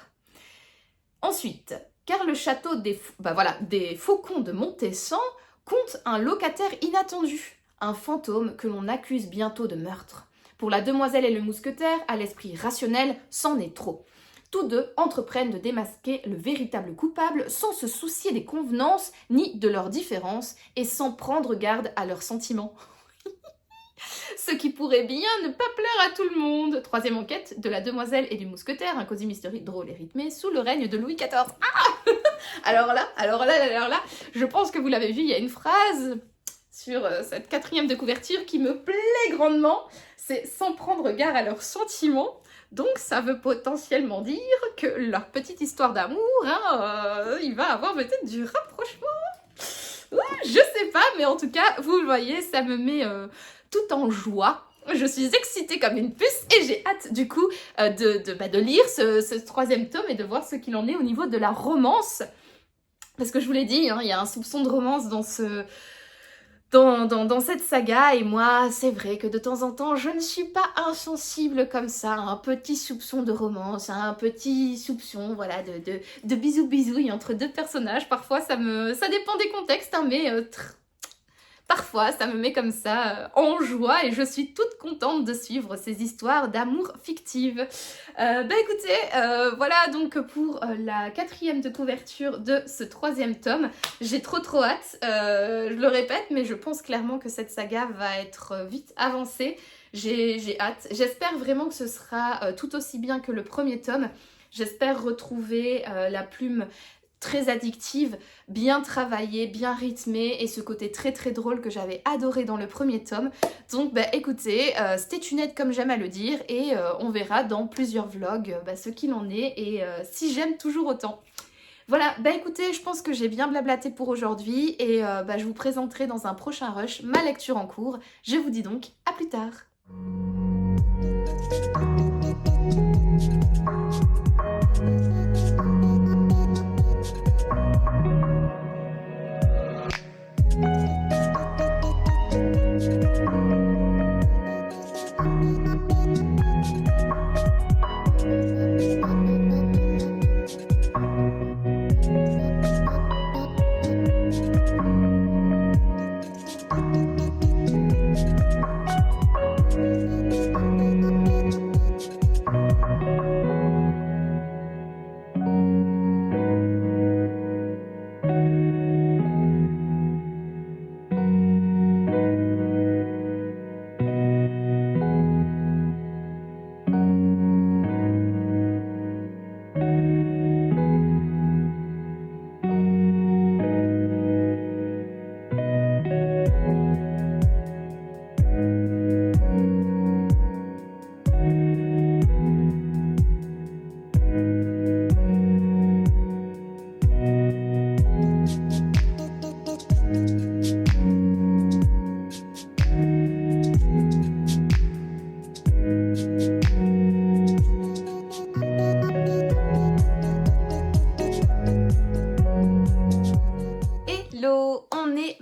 S1: Ensuite, car le château des Faucons de Montessan compte un locataire inattendu, un fantôme que l'on accuse bientôt de meurtre. Pour la demoiselle et le mousquetaire, à l'esprit rationnel, c'en est trop. Tous deux entreprennent de démasquer le véritable coupable sans se soucier des convenances ni de leurs différences et sans prendre garde à leurs sentiments. Ce qui pourrait bien ne pas plaire à tout le monde. 3e enquête de la demoiselle et du mousquetaire, un cosy mystery drôle et rythmé sous le règne de Louis XIV. Ah alors là, je pense que vous l'avez vu, il y a une phrase sur cette 4e de couverture qui me plaît grandement, c'est sans prendre garde à leurs sentiments. Donc ça veut potentiellement dire que leur petite histoire d'amour, il va avoir peut-être du rapprochement. Ouais, je sais pas, mais en tout cas, vous le voyez, ça me met tout en joie. Je suis excitée comme une puce et j'ai hâte du coup de lire ce 3e tome et de voir ce qu'il en est au niveau de la romance. Parce que je vous l'ai dit, il y a un soupçon de romance dans cette saga, et moi, c'est vrai que de temps en temps, je ne suis pas insensible comme ça, un petit soupçon de romance, un petit soupçon, voilà, de bisous-bisouilles entre deux personnages. Parfois, ça dépend des contextes, mais parfois, ça me met comme ça en joie et je suis toute contente de suivre ces histoires d'amour fictives. Écoutez, voilà donc pour la 4e de couverture de ce 3e tome. J'ai trop hâte, je le répète, mais je pense clairement que cette saga va être vite avancée. J'ai hâte. J'espère vraiment que ce sera tout aussi bien que le 1er tome. J'espère retrouver la plume très addictive, bien travaillée, bien rythmée et ce côté très très drôle que j'avais adoré dans le 1er tome. Donc écoutez, stay tuned comme j'aime à le dire et on verra dans plusieurs vlogs ce qu'il en est et si j'aime toujours autant. Voilà, écoutez, je pense que j'ai bien blablaté pour aujourd'hui et je vous présenterai dans un prochain rush ma lecture en cours. Je vous dis donc à plus tard.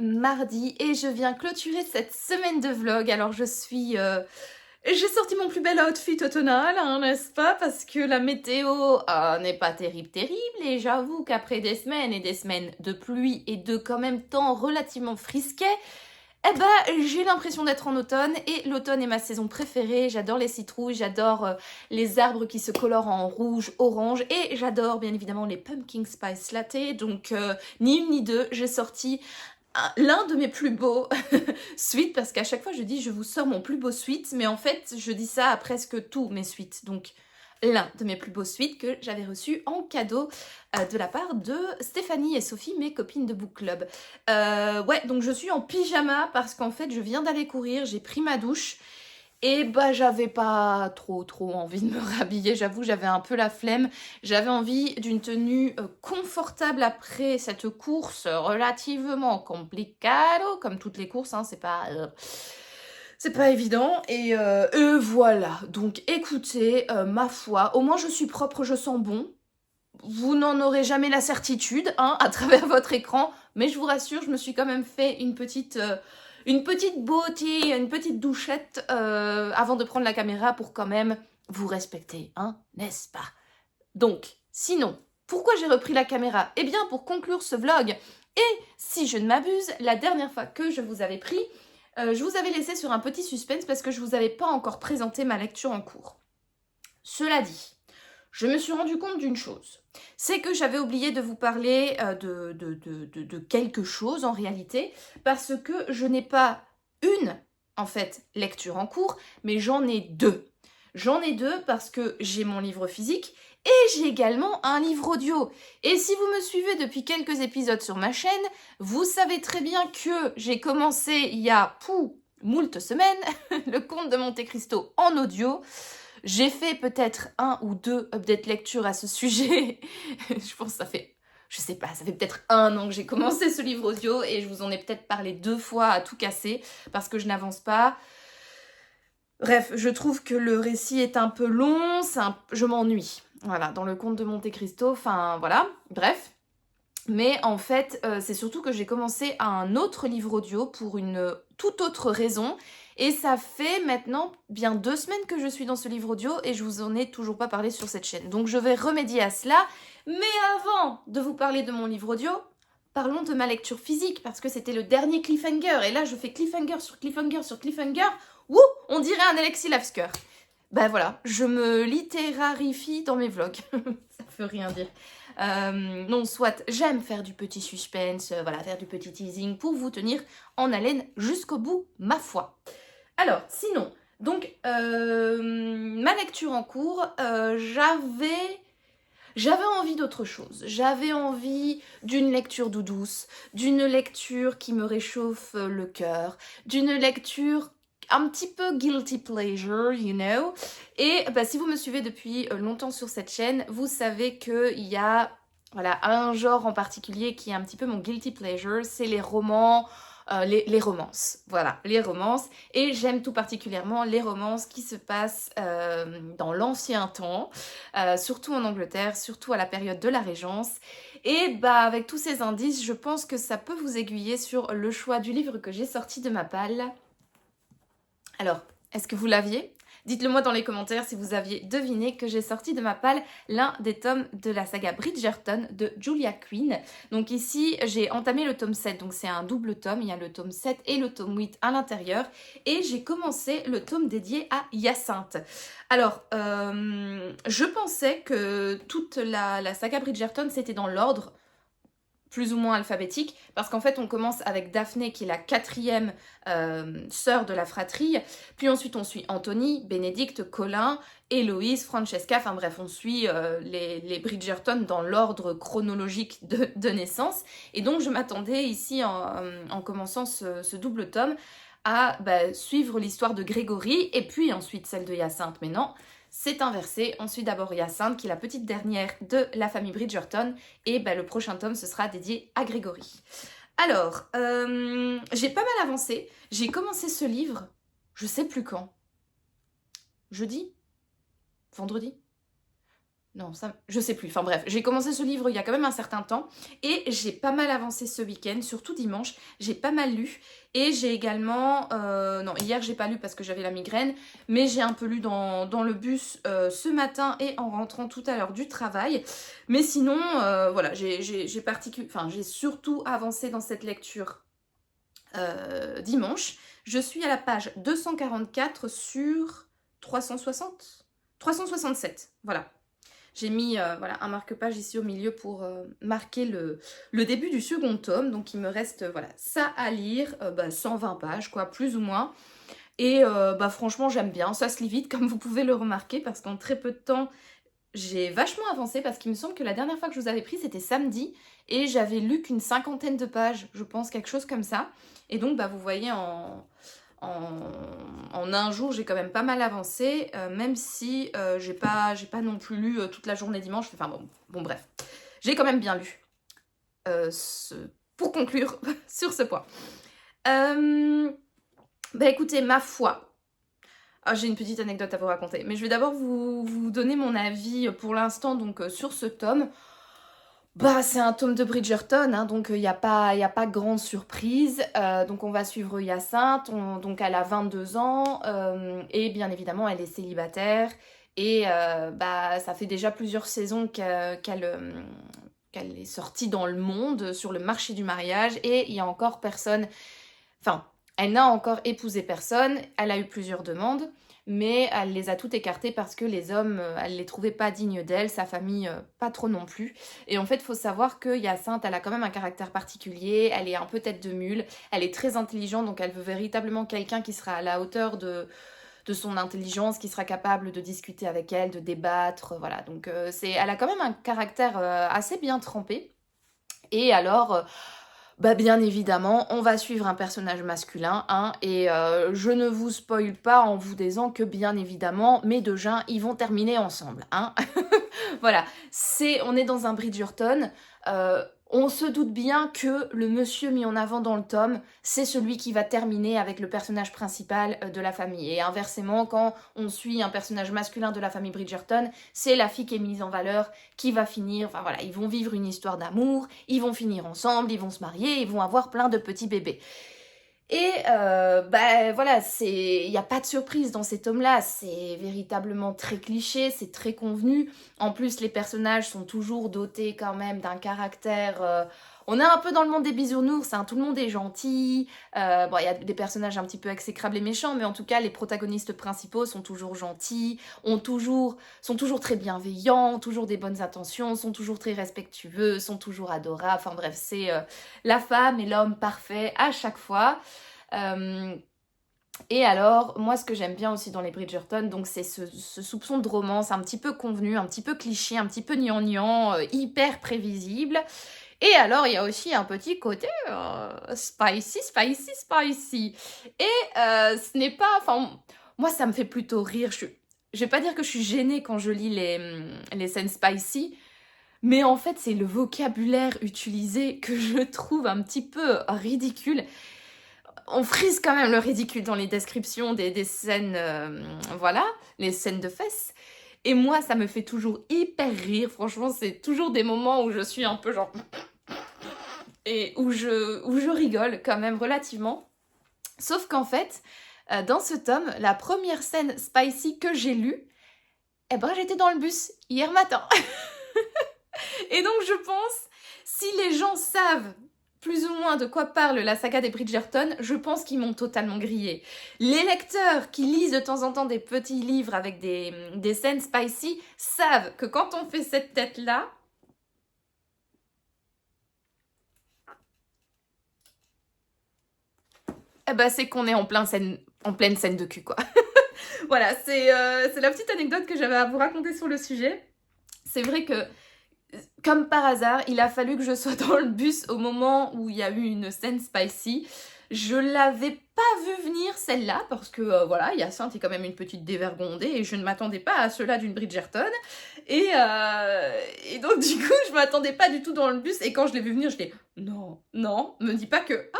S1: Mardi et je viens clôturer cette semaine de vlog. Alors j'ai sorti mon plus bel outfit automnal, n'est-ce pas? Parce que la météo n'est pas terrible et j'avoue qu'après des semaines et des semaines de pluie et de quand même temps relativement frisquet, Eh ben, j'ai l'impression d'être en automne et l'automne est ma saison préférée. J'adore les citrouilles, j'adore les arbres qui se colorent en rouge, orange et j'adore bien évidemment les pumpkin spice latte. Donc, ni une ni deux, j'ai sorti l'un de mes plus beaux suites parce qu'à chaque fois je dis je vous sors mon plus beau suite, mais en fait je dis ça à presque tous mes suites. Donc, l'un de mes plus beaux suites que j'avais reçu en cadeau de la part de Stéphanie et Sophie, mes copines de book club. Ouais, donc je suis en pyjama parce qu'en fait je viens d'aller courir, j'ai pris ma douche et bah j'avais pas trop envie de me rhabiller, j'avoue j'avais un peu la flemme. J'avais envie d'une tenue confortable après cette course relativement complicado, comme toutes les courses, hein, c'est pas évident et voilà. Donc écoutez, ma foi, au moins je suis propre, je sens bon. Vous n'en aurez jamais la certitude, hein, à travers votre écran, mais je vous rassure, je me suis quand même fait une petite beauty, une petite douchette avant de prendre la caméra pour quand même vous respecter, hein, n'est-ce pas? Donc, sinon, pourquoi j'ai repris la caméra? Eh bien, pour conclure ce vlog. Et si je ne m'abuse, la dernière fois que je vous avais pris, je vous avais laissé sur un petit suspense parce que je vous avais pas encore présenté ma lecture en cours. Cela dit, je me suis rendu compte d'une chose, c'est que j'avais oublié de vous parler de quelque chose en réalité, parce que je n'ai pas une, en fait, lecture en cours, mais j'en ai deux. J'en ai deux parce que j'ai mon livre physique et j'ai également un livre audio. Et si vous me suivez depuis quelques épisodes sur ma chaîne, vous savez très bien que j'ai commencé il y a moult semaines le Comte de Monte Cristo en audio. J'ai fait peut-être un ou deux updates lecture à ce sujet. Je pense que ça fait, je sais pas, ça fait peut-être 1 an que j'ai commencé ce livre audio et je vous en ai peut-être parlé 2 fois à tout casser parce que je n'avance pas. Bref, je trouve que le récit est un peu long, je m'ennuie. Voilà, dans le Comte de Monte Cristo, enfin voilà, bref. Mais en fait, c'est surtout que j'ai commencé un autre livre audio pour une toute autre raison. Et ça fait maintenant bien 2 semaines que je suis dans ce livre audio et je vous en ai toujours pas parlé sur cette chaîne. Donc je vais remédier à cela. Mais avant de vous parler de mon livre audio, parlons de ma lecture physique parce que c'était le dernier cliffhanger. Et là, je fais cliffhanger sur cliffhanger sur cliffhanger. Wouh, on dirait un Alexis Lavsker. Ben voilà, je me littérarifie dans mes vlogs. Ça veut rien dire. Non, soit j'aime faire du petit suspense, voilà, faire du petit teasing pour vous tenir en haleine jusqu'au bout, ma foi. Alors, sinon, donc, ma lecture en cours, j'avais envie d'autre chose. J'avais envie d'une lecture douce, d'une lecture qui me réchauffe le cœur, d'une lecture un petit peu guilty pleasure, you know. Et bah, si vous me suivez depuis longtemps sur cette chaîne, vous savez qu'il y a voilà, un genre en particulier qui est un petit peu mon guilty pleasure, c'est les romans, les romances. Voilà, les romances. Et j'aime tout particulièrement les romances qui se passent dans l'ancien temps, surtout en Angleterre, surtout à la période de la Régence. Et bah avec tous ces indices, je pense que ça peut vous aiguiller sur le choix du livre que j'ai sorti de ma palle. Alors, est-ce que vous l'aviez? Dites-le moi dans les commentaires si vous aviez deviné que j'ai sorti de ma palle l'un des tomes de la saga Bridgerton de Julia Quinn. Donc ici, j'ai entamé le tome 7, donc c'est un double tome, il y a le tome 7 et le tome 8 à l'intérieur. Et j'ai commencé le tome dédié à Hyacinthe. Alors, je pensais que toute la saga Bridgerton, c'était dans l'ordre plus ou moins alphabétique, parce qu'en fait on commence avec Daphné qui est la 4e sœur de la fratrie, puis ensuite on suit Anthony, Bénédicte, Colin, Héloïse, Francesca, enfin bref on suit les Bridgerton dans l'ordre chronologique de naissance, et donc je m'attendais ici en commençant ce double tome à suivre l'histoire de Grégory, et puis ensuite celle de Hyacinthe, mais non, c'est inversé. On suit d'abord Hyacinthe, qui est la petite dernière de la famille Bridgerton. Et le prochain tome, ce sera dédié à Grégory. Alors, j'ai pas mal avancé. J'ai commencé ce livre, je sais plus quand. Jeudi? Vendredi? Non, ça, je sais plus. Enfin bref, j'ai commencé ce livre il y a quand même un certain temps et j'ai pas mal avancé ce week-end, surtout dimanche. J'ai pas mal lu et j'ai également... non, hier j'ai pas lu parce que j'avais la migraine, mais j'ai un peu lu dans le bus ce matin et en rentrant tout à l'heure du travail. Mais sinon, voilà, j'ai surtout avancé dans cette lecture dimanche. Je suis à la page 244 sur 360 367, voilà. J'ai mis voilà, un marque-page ici au milieu pour marquer le début du second tome. Donc il me reste voilà, ça à lire, 120 pages quoi, plus ou moins. Et franchement j'aime bien, ça se lit vite comme vous pouvez le remarquer parce qu'en très peu de temps j'ai vachement avancé parce qu'il me semble que la dernière fois que je vous avais pris c'était samedi et j'avais lu qu'une cinquantaine de pages, je pense quelque chose comme ça. Et donc vous voyez en un jour j'ai quand même pas mal avancé, même si j'ai pas non plus lu toute la journée dimanche, enfin bon bref, j'ai quand même bien lu. Pour conclure sur ce point. Écoutez, ma foi, j'ai une petite anecdote à vous raconter, mais je vais d'abord vous donner mon avis pour l'instant donc sur ce tome. C'est un tome de Bridgerton, hein, donc il n'y a pas grande surprise. Donc on va suivre Hyacinthe, donc elle a 22 ans, et bien évidemment elle est célibataire. Et ça fait déjà plusieurs saisons qu'elle est sortie dans le monde, sur le marché du mariage, et il y a encore personne... Enfin, elle n'a encore épousé personne, elle a eu plusieurs demandes, mais elle les a toutes écartées parce que les hommes, elle les trouvait pas dignes d'elle, sa famille pas trop non plus. Et en fait, il faut savoir que Hyacinthe, elle a quand même un caractère particulier, elle est un peu tête de mule, elle est très intelligente, donc elle veut véritablement quelqu'un qui sera à la hauteur de son intelligence, qui sera capable de discuter avec elle, de débattre, voilà. Donc elle a quand même un caractère assez bien trempé. Et alors... bien évidemment, on va suivre un personnage masculin, hein, et je ne vous spoil pas en vous disant que bien évidemment, mes deux gens, ils vont terminer ensemble, hein. Voilà, on est dans un Bridgerton, on se doute bien que le monsieur mis en avant dans le tome, c'est celui qui va terminer avec le personnage principal de la famille. Et inversement, quand on suit un personnage masculin de la famille Bridgerton, c'est la fille qui est mise en valeur qui va finir, enfin voilà, ils vont vivre une histoire d'amour, ils vont finir ensemble, ils vont se marier, ils vont avoir plein de petits bébés. Et voilà, il n'y a pas de surprise dans ces tomes-là, c'est véritablement très cliché, c'est très convenu. En plus, les personnages sont toujours dotés quand même d'un caractère... On est un peu dans le monde des bisounours, hein, tout le monde est gentil. Il y a des personnages un petit peu exécrables et méchants, mais en tout cas, les protagonistes principaux sont toujours gentils, sont toujours très bienveillants, ont toujours des bonnes intentions, sont toujours très respectueux, sont toujours adorables. Enfin bref, c'est la femme et l'homme parfait à chaque fois. Et alors, moi ce que j'aime bien aussi dans les Bridgerton, donc c'est ce soupçon de romance un petit peu convenu, un petit peu cliché, un petit peu gnangnan, hyper prévisible. Et alors, il y a aussi un petit côté spicy, spicy, spicy. Et ce n'est pas... Enfin, moi ça me fait plutôt rire. Je vais pas dire que je suis gênée quand je lis les scènes spicy, mais en fait c'est le vocabulaire utilisé que je trouve un petit peu ridicule. On frise quand même le ridicule dans les descriptions des scènes, voilà, les scènes de fesses. Et moi, ça me fait toujours hyper rire. Franchement, c'est toujours des moments où je suis un peu genre... et où je rigole quand même relativement. Sauf qu'en fait, dans ce tome, la première scène spicy que j'ai lue, j'étais dans le bus hier matin. Et donc, je pense, si les gens savent plus ou moins de quoi parle la saga des Bridgerton, je pense qu'ils m'ont totalement grillé. Les lecteurs qui lisent de temps en temps des petits livres avec des scènes spicy savent que quand on fait cette tête-là, c'est qu'on est en pleine scène de cul, quoi. Voilà, c'est la petite anecdote que j'avais à vous raconter sur le sujet. C'est vrai que, comme par hasard, il a fallu que je sois dans le bus au moment où il y a eu une scène spicy. Je l'avais pas vu venir celle-là parce que voilà, Hyacinthe est quand même une petite dévergondée et je ne m'attendais pas à cela d'une Bridgerton. Et donc du coup, je m'attendais pas du tout dans le bus et quand je l'ai vu venir, j'étais non, non, me dis pas que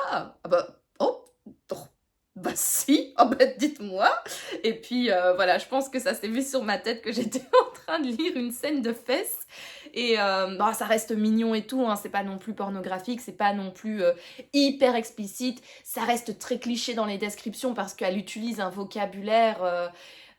S1: si, dites-moi. Et puis voilà, je pense que ça s'est vu sur ma tête que j'étais en train de lire une scène de fesses. Et ça reste mignon et tout, hein, c'est pas non plus pornographique, c'est pas non plus hyper explicite. Ça reste très cliché dans les descriptions parce qu'elle utilise un vocabulaire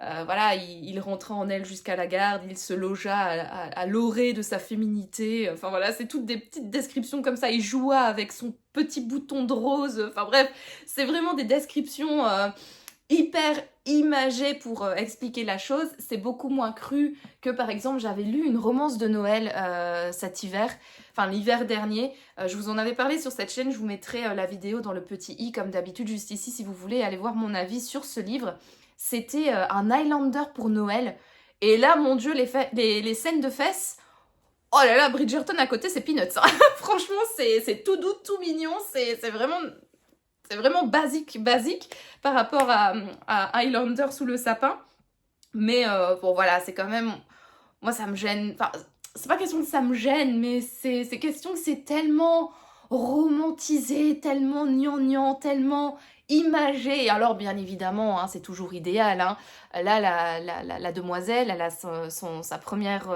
S1: voilà, il rentra en elle jusqu'à la garde, il se logea à l'orée de sa féminité. Enfin voilà, c'est toutes des petites descriptions comme ça. Il joua avec son petit bouton de rose. Enfin bref, c'est vraiment des descriptions hyper imagées pour expliquer la chose. C'est beaucoup moins cru que par exemple j'avais lu une romance de Noël cet hiver, enfin l'hiver dernier. Je vous en avais parlé sur cette chaîne, je vous mettrai la vidéo dans le petit i comme d'habitude juste ici si vous voulez aller voir mon avis sur ce livre. C'était un Highlander pour Noël. Et là, mon Dieu, les scènes de fesses, oh là là, Bridgerton à côté, c'est peanuts. Hein. Franchement, c'est tout doux, tout mignon, c'est vraiment basique par rapport à Highlander sous le sapin. Mais bon, voilà, c'est quand même... Moi, ça me gêne. Enfin, c'est pas question que ça me gêne, mais c'est question que c'est tellement romantisé, tellement gnangnan, tellement imagé. Et alors, bien évidemment, hein, c'est toujours idéal. Hein. Là, la demoiselle, elle a sa première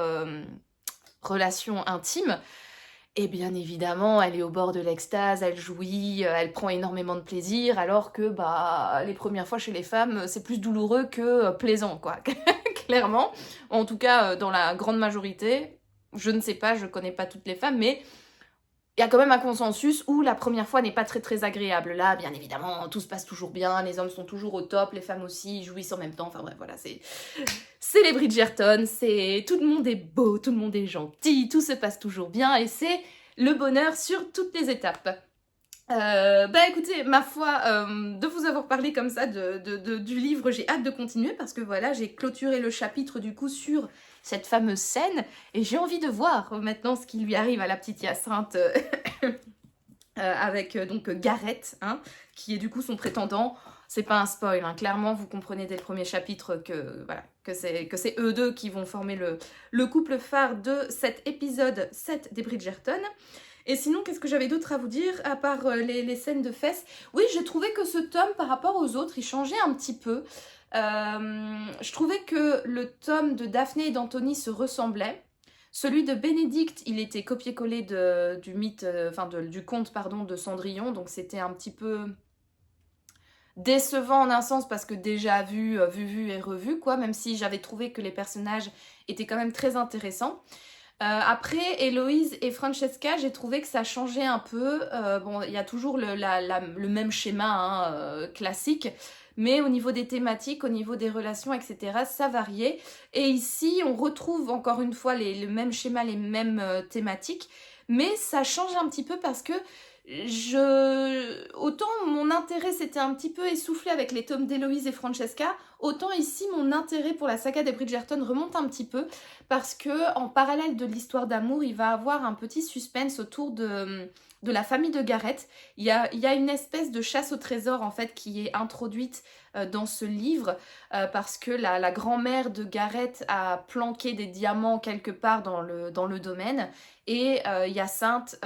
S1: relation intime. Et bien évidemment, elle est au bord de l'extase, elle jouit, elle prend énormément de plaisir, alors que bah, les premières fois chez les femmes, c'est plus douloureux que plaisant, quoi. Clairement. En tout cas, dans la grande majorité, je ne sais pas, je connais pas toutes les femmes, mais il y a quand même un consensus où la première fois n'est pas très agréable. Là, bien évidemment, tout se passe toujours bien, les hommes sont toujours au top, les femmes aussi jouissent en même temps, enfin bref, voilà, c'est les Bridgerton, tout le monde est beau, tout le monde est gentil, tout se passe toujours bien, et c'est le bonheur sur toutes les étapes. Bah écoutez, ma foi, de vous avoir parlé comme ça du livre, j'ai hâte de continuer parce que voilà, j'ai clôturé le chapitre du coup sur cette fameuse scène et j'ai envie de voir maintenant ce qui lui arrive à la petite Hyacinthe avec donc Gareth, hein, qui est du coup son prétendant. C'est pas un spoil, hein. Clairement vous comprenez dès le premier chapitre que voilà, que c'est eux deux qui vont former le couple phare de cet épisode 7 des Bridgerton. Et sinon, qu'est-ce que j'avais d'autre à vous dire, à part les scènes de fesses? Oui, j'ai trouvé que ce tome, par rapport aux autres, il changeait un petit peu. Je trouvais que le tome de Daphné et d'Anthony se ressemblait. Celui de Bénédicte, il était copié-collé du mythe, du conte, pardon, de Cendrillon, donc c'était un petit peu décevant en un sens parce que déjà vu et revu, quoi, même si j'avais trouvé que les personnages étaient quand même très intéressants. Après, Héloïse et Francesca, j'ai trouvé que ça changeait un peu. Bon, il y a toujours le même schéma hein, classique, mais au niveau des thématiques, au niveau des relations, etc., ça variait. Et ici, on retrouve encore une fois le même schéma, les mêmes thématiques, mais ça change un petit peu parce que autant mon intérêt s'était un petit peu essoufflé avec les tomes d'Héloïse et Francesca, autant ici mon intérêt pour la saga des Bridgerton remonte un petit peu parce que en parallèle de l'histoire d'amour, il va avoir un petit suspense autour de la famille de Gareth. Il y a une espèce de chasse au trésor en fait qui est introduite dans ce livre parce que la grand-mère de Gareth a planqué des diamants quelque part dans le domaine et Hyacinthe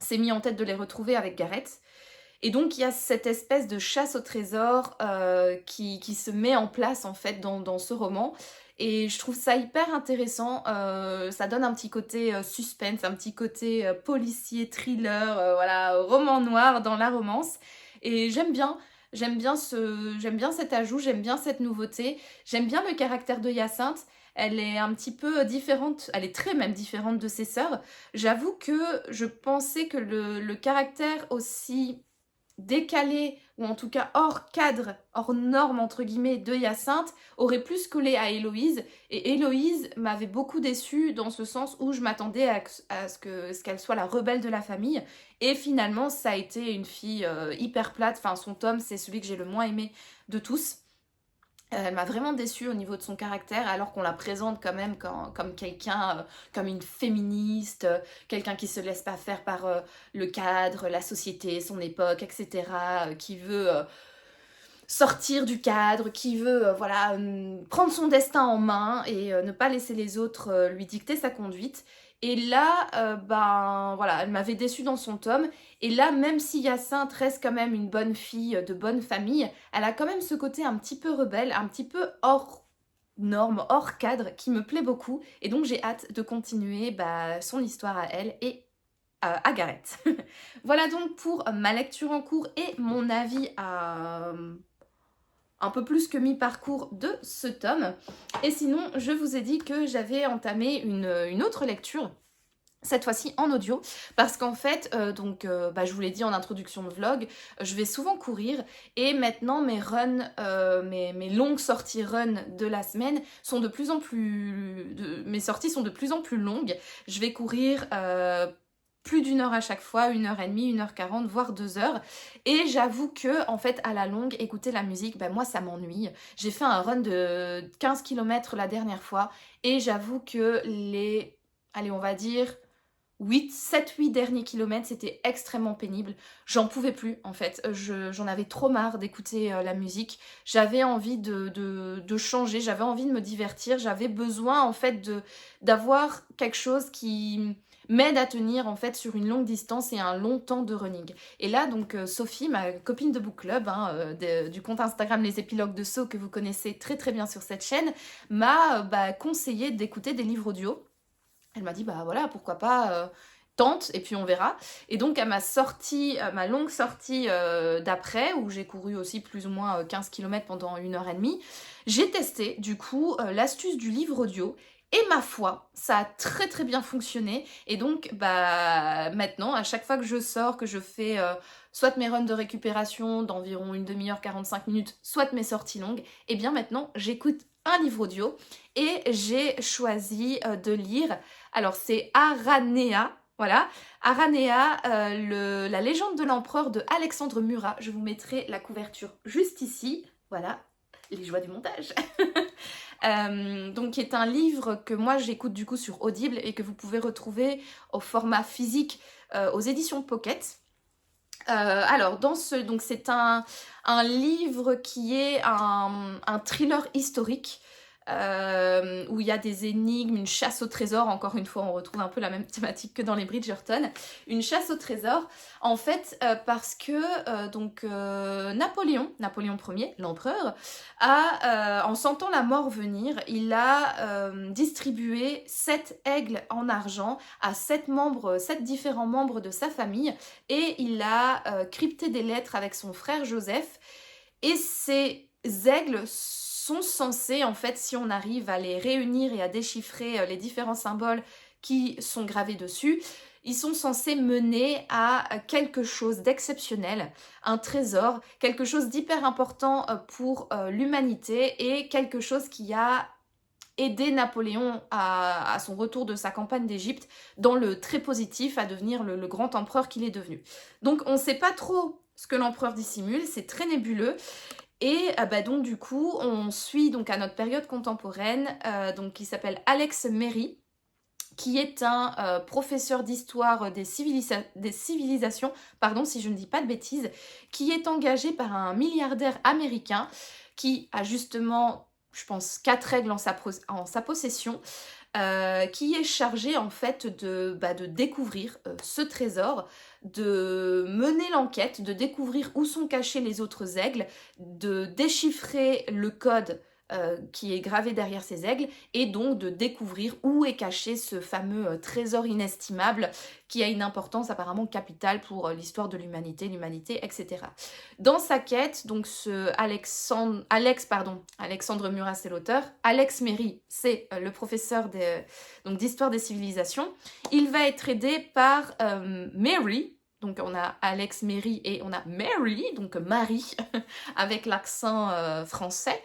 S1: s'est mis en tête de les retrouver avec Gareth. Et donc il y a cette espèce de chasse au trésor qui se met en place en fait dans ce roman. Et je trouve ça hyper intéressant, ça donne un petit côté suspense, un petit côté policier, thriller, voilà, roman noir dans la romance. Et j'aime bien cet ajout, j'aime bien cette nouveauté, j'aime bien le caractère de Hyacinthe. Elle est un petit peu différente, elle est très même différente de ses sœurs. J'avoue que je pensais que le caractère aussi décalé, ou en tout cas hors cadre, hors norme entre guillemets de Hyacinthe, aurait plus collé à Héloïse. Et Héloïse m'avait beaucoup déçue dans ce sens où je m'attendais à ce qu'elle soit la rebelle de la famille. Et finalement, ça a été une fille hyper plate. Enfin, son tome, c'est celui que j'ai le moins aimé de tous. Elle m'a vraiment déçue au niveau de son caractère, alors qu'on la présente quand même comme quelqu'un, comme une féministe, quelqu'un qui se laisse pas faire par le cadre, la société, son époque, etc., qui veut sortir du cadre, qui veut voilà, prendre son destin en main et ne pas laisser les autres lui dicter sa conduite. Et là, ben voilà, elle m'avait déçue dans son tome. Et là, même si Hyacinthe reste quand même une bonne fille de bonne famille, elle a quand même ce côté un petit peu rebelle, un petit peu hors norme, hors cadre, qui me plaît beaucoup. Et donc j'ai hâte de continuer son histoire à elle et à Gareth. Voilà donc pour ma lecture en cours et mon avis un peu plus que mi-parcours de ce tome. Et sinon, je vous ai dit que j'avais entamé une autre lecture, cette fois-ci en audio, parce qu'en fait, je vous l'ai dit en introduction de vlog, je vais souvent courir, et maintenant mes runs, mes longues sorties run de la semaine sont de plus en plus... mes sorties sont de plus en plus longues. Je vais courir plus d'1 heure à chaque fois, 1h30, 1h40, voire 2 heures. Et j'avoue que, en fait, à la longue, écouter la musique, moi, ça m'ennuie. J'ai fait un run de 15 km la dernière fois, et j'avoue que allez, on va dire 7-8 derniers kilomètres, c'était extrêmement pénible. J'en pouvais plus, en fait. J'en avais trop marre d'écouter la musique. J'avais envie de changer, j'avais envie de me divertir. J'avais besoin, en fait, d'avoir quelque chose qui m'aide à tenir, en fait, sur une longue distance et un long temps de running. Et là, donc, Sophie, ma copine de book club, du compte Instagram Les Épilogues de So, que vous connaissez très très bien sur cette chaîne, m'a conseillé d'écouter des livres audio. Elle m'a dit, voilà, pourquoi pas, tente, et puis on verra. Et donc, à ma longue sortie d'après, où j'ai couru aussi plus ou moins 15 km pendant 1h30, j'ai testé, du coup, l'astuce du livre audio. Et ma foi, ça a très très bien fonctionné. Et donc, maintenant, à chaque fois que je sors, que je fais soit mes runs de récupération d'environ une demi-heure, 45 minutes, soit mes sorties longues, et bien maintenant, j'écoute un livre audio et j'ai choisi de lire. Alors, c'est Aranea. Voilà, Aranea, la légende de l'empereur de Alexandre Murat. Je vous mettrai la couverture juste ici. Voilà, les joies du montage. Qui est un livre que moi j'écoute du coup sur Audible et que vous pouvez retrouver au format physique aux éditions Pocket. Donc c'est un livre qui est un thriller historique où il y a des énigmes, une chasse au trésor. Encore une fois, on retrouve un peu la même thématique que dans les Bridgerton. Une chasse au trésor, en fait, parce que Napoléon Ier, l'empereur, en sentant la mort venir, il a distribué 7 aigles en argent à 7 différents membres de sa famille, et il a crypté des lettres avec son frère Joseph. Et ces aigles sont censés, en fait, si on arrive à les réunir et à déchiffrer les différents symboles qui sont gravés dessus, ils sont censés mener à quelque chose d'exceptionnel, un trésor, quelque chose d'hyper important pour l'humanité, et quelque chose qui a aidé Napoléon à son retour de sa campagne d'Égypte dans le très positif, à devenir le grand empereur qu'il est devenu. Donc on ne sait pas trop ce que l'empereur dissimule, c'est très nébuleux. Et donc du coup, on suit donc à notre période contemporaine, qui s'appelle Alex Méry, qui est un professeur d'histoire des civilisations, pardon si je ne dis pas de bêtises, qui est engagé par un milliardaire américain qui a justement, je pense, 4 aigles en sa possession, qui est chargé en fait de découvrir ce trésor, de mener l'enquête, de découvrir où sont cachés les autres aigles, de déchiffrer le code qui est gravé derrière ces aigles, et donc de découvrir où est caché ce fameux trésor inestimable qui a une importance apparemment capitale pour l'histoire de l'humanité, etc. Dans sa quête, donc Alexandre Murat, c'est l'auteur, Alex Méry, c'est le professeur d'histoire des civilisations. Il va être aidé par Mary. Donc on a Alex Méry et on a Mary, donc Marie, avec l'accent français.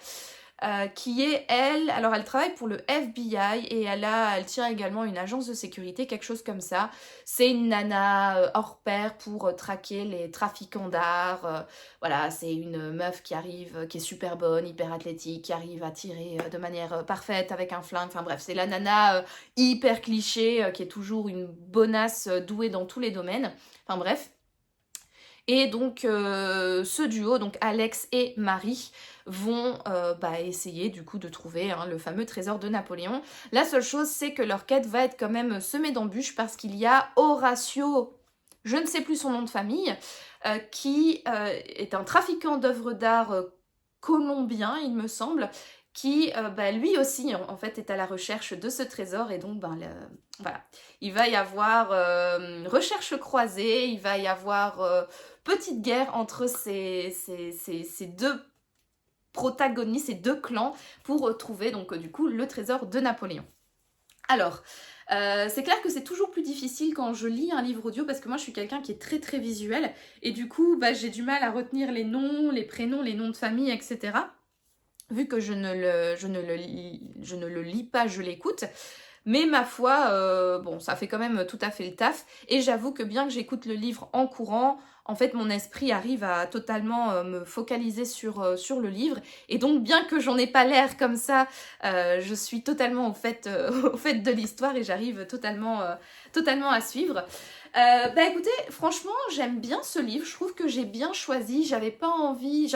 S1: Qui est, elle travaille pour le FBI, et elle tient également une agence de sécurité, quelque chose comme ça. C'est une nana hors pair pour traquer les trafiquants d'art. Voilà, c'est une meuf qui arrive, qui est super bonne, hyper athlétique, qui arrive à tirer de manière parfaite avec un flingue. Enfin bref, c'est la nana hyper cliché, qui est toujours une bonasse douée dans tous les domaines. Enfin bref. Et donc ce duo, donc Alex et Marie, vont essayer du coup de trouver le fameux trésor de Napoléon. La seule chose, c'est que leur quête va être quand même semée d'embûches, parce qu'il y a Horatio, je ne sais plus son nom de famille, qui est un trafiquant d'œuvres d'art colombien, il me semble, qui lui aussi en fait est à la recherche de ce trésor. Et donc voilà, il va y avoir recherche croisée, il va y avoir petite guerre entre ces deux protagonistes, ces deux clans pour trouver donc du coup le trésor de Napoléon. Alors, c'est clair que c'est toujours plus difficile quand je lis un livre audio parce que moi je suis quelqu'un qui est très très visuel et du coup j'ai du mal à retenir les noms, les prénoms, les noms de famille, etc. Vu que je ne le lis pas, je l'écoute. Mais ma foi, bon, ça fait quand même tout à fait le taf. Et j'avoue que bien que j'écoute le livre en courant, en fait, mon esprit arrive à totalement me focaliser sur le livre. Et donc, bien que j'en ai pas l'air comme ça, je suis totalement au fait, au fait de l'histoire et j'arrive totalement à suivre. Écoutez, franchement, j'aime bien ce livre. Je trouve que j'ai bien choisi. J'avais pas envie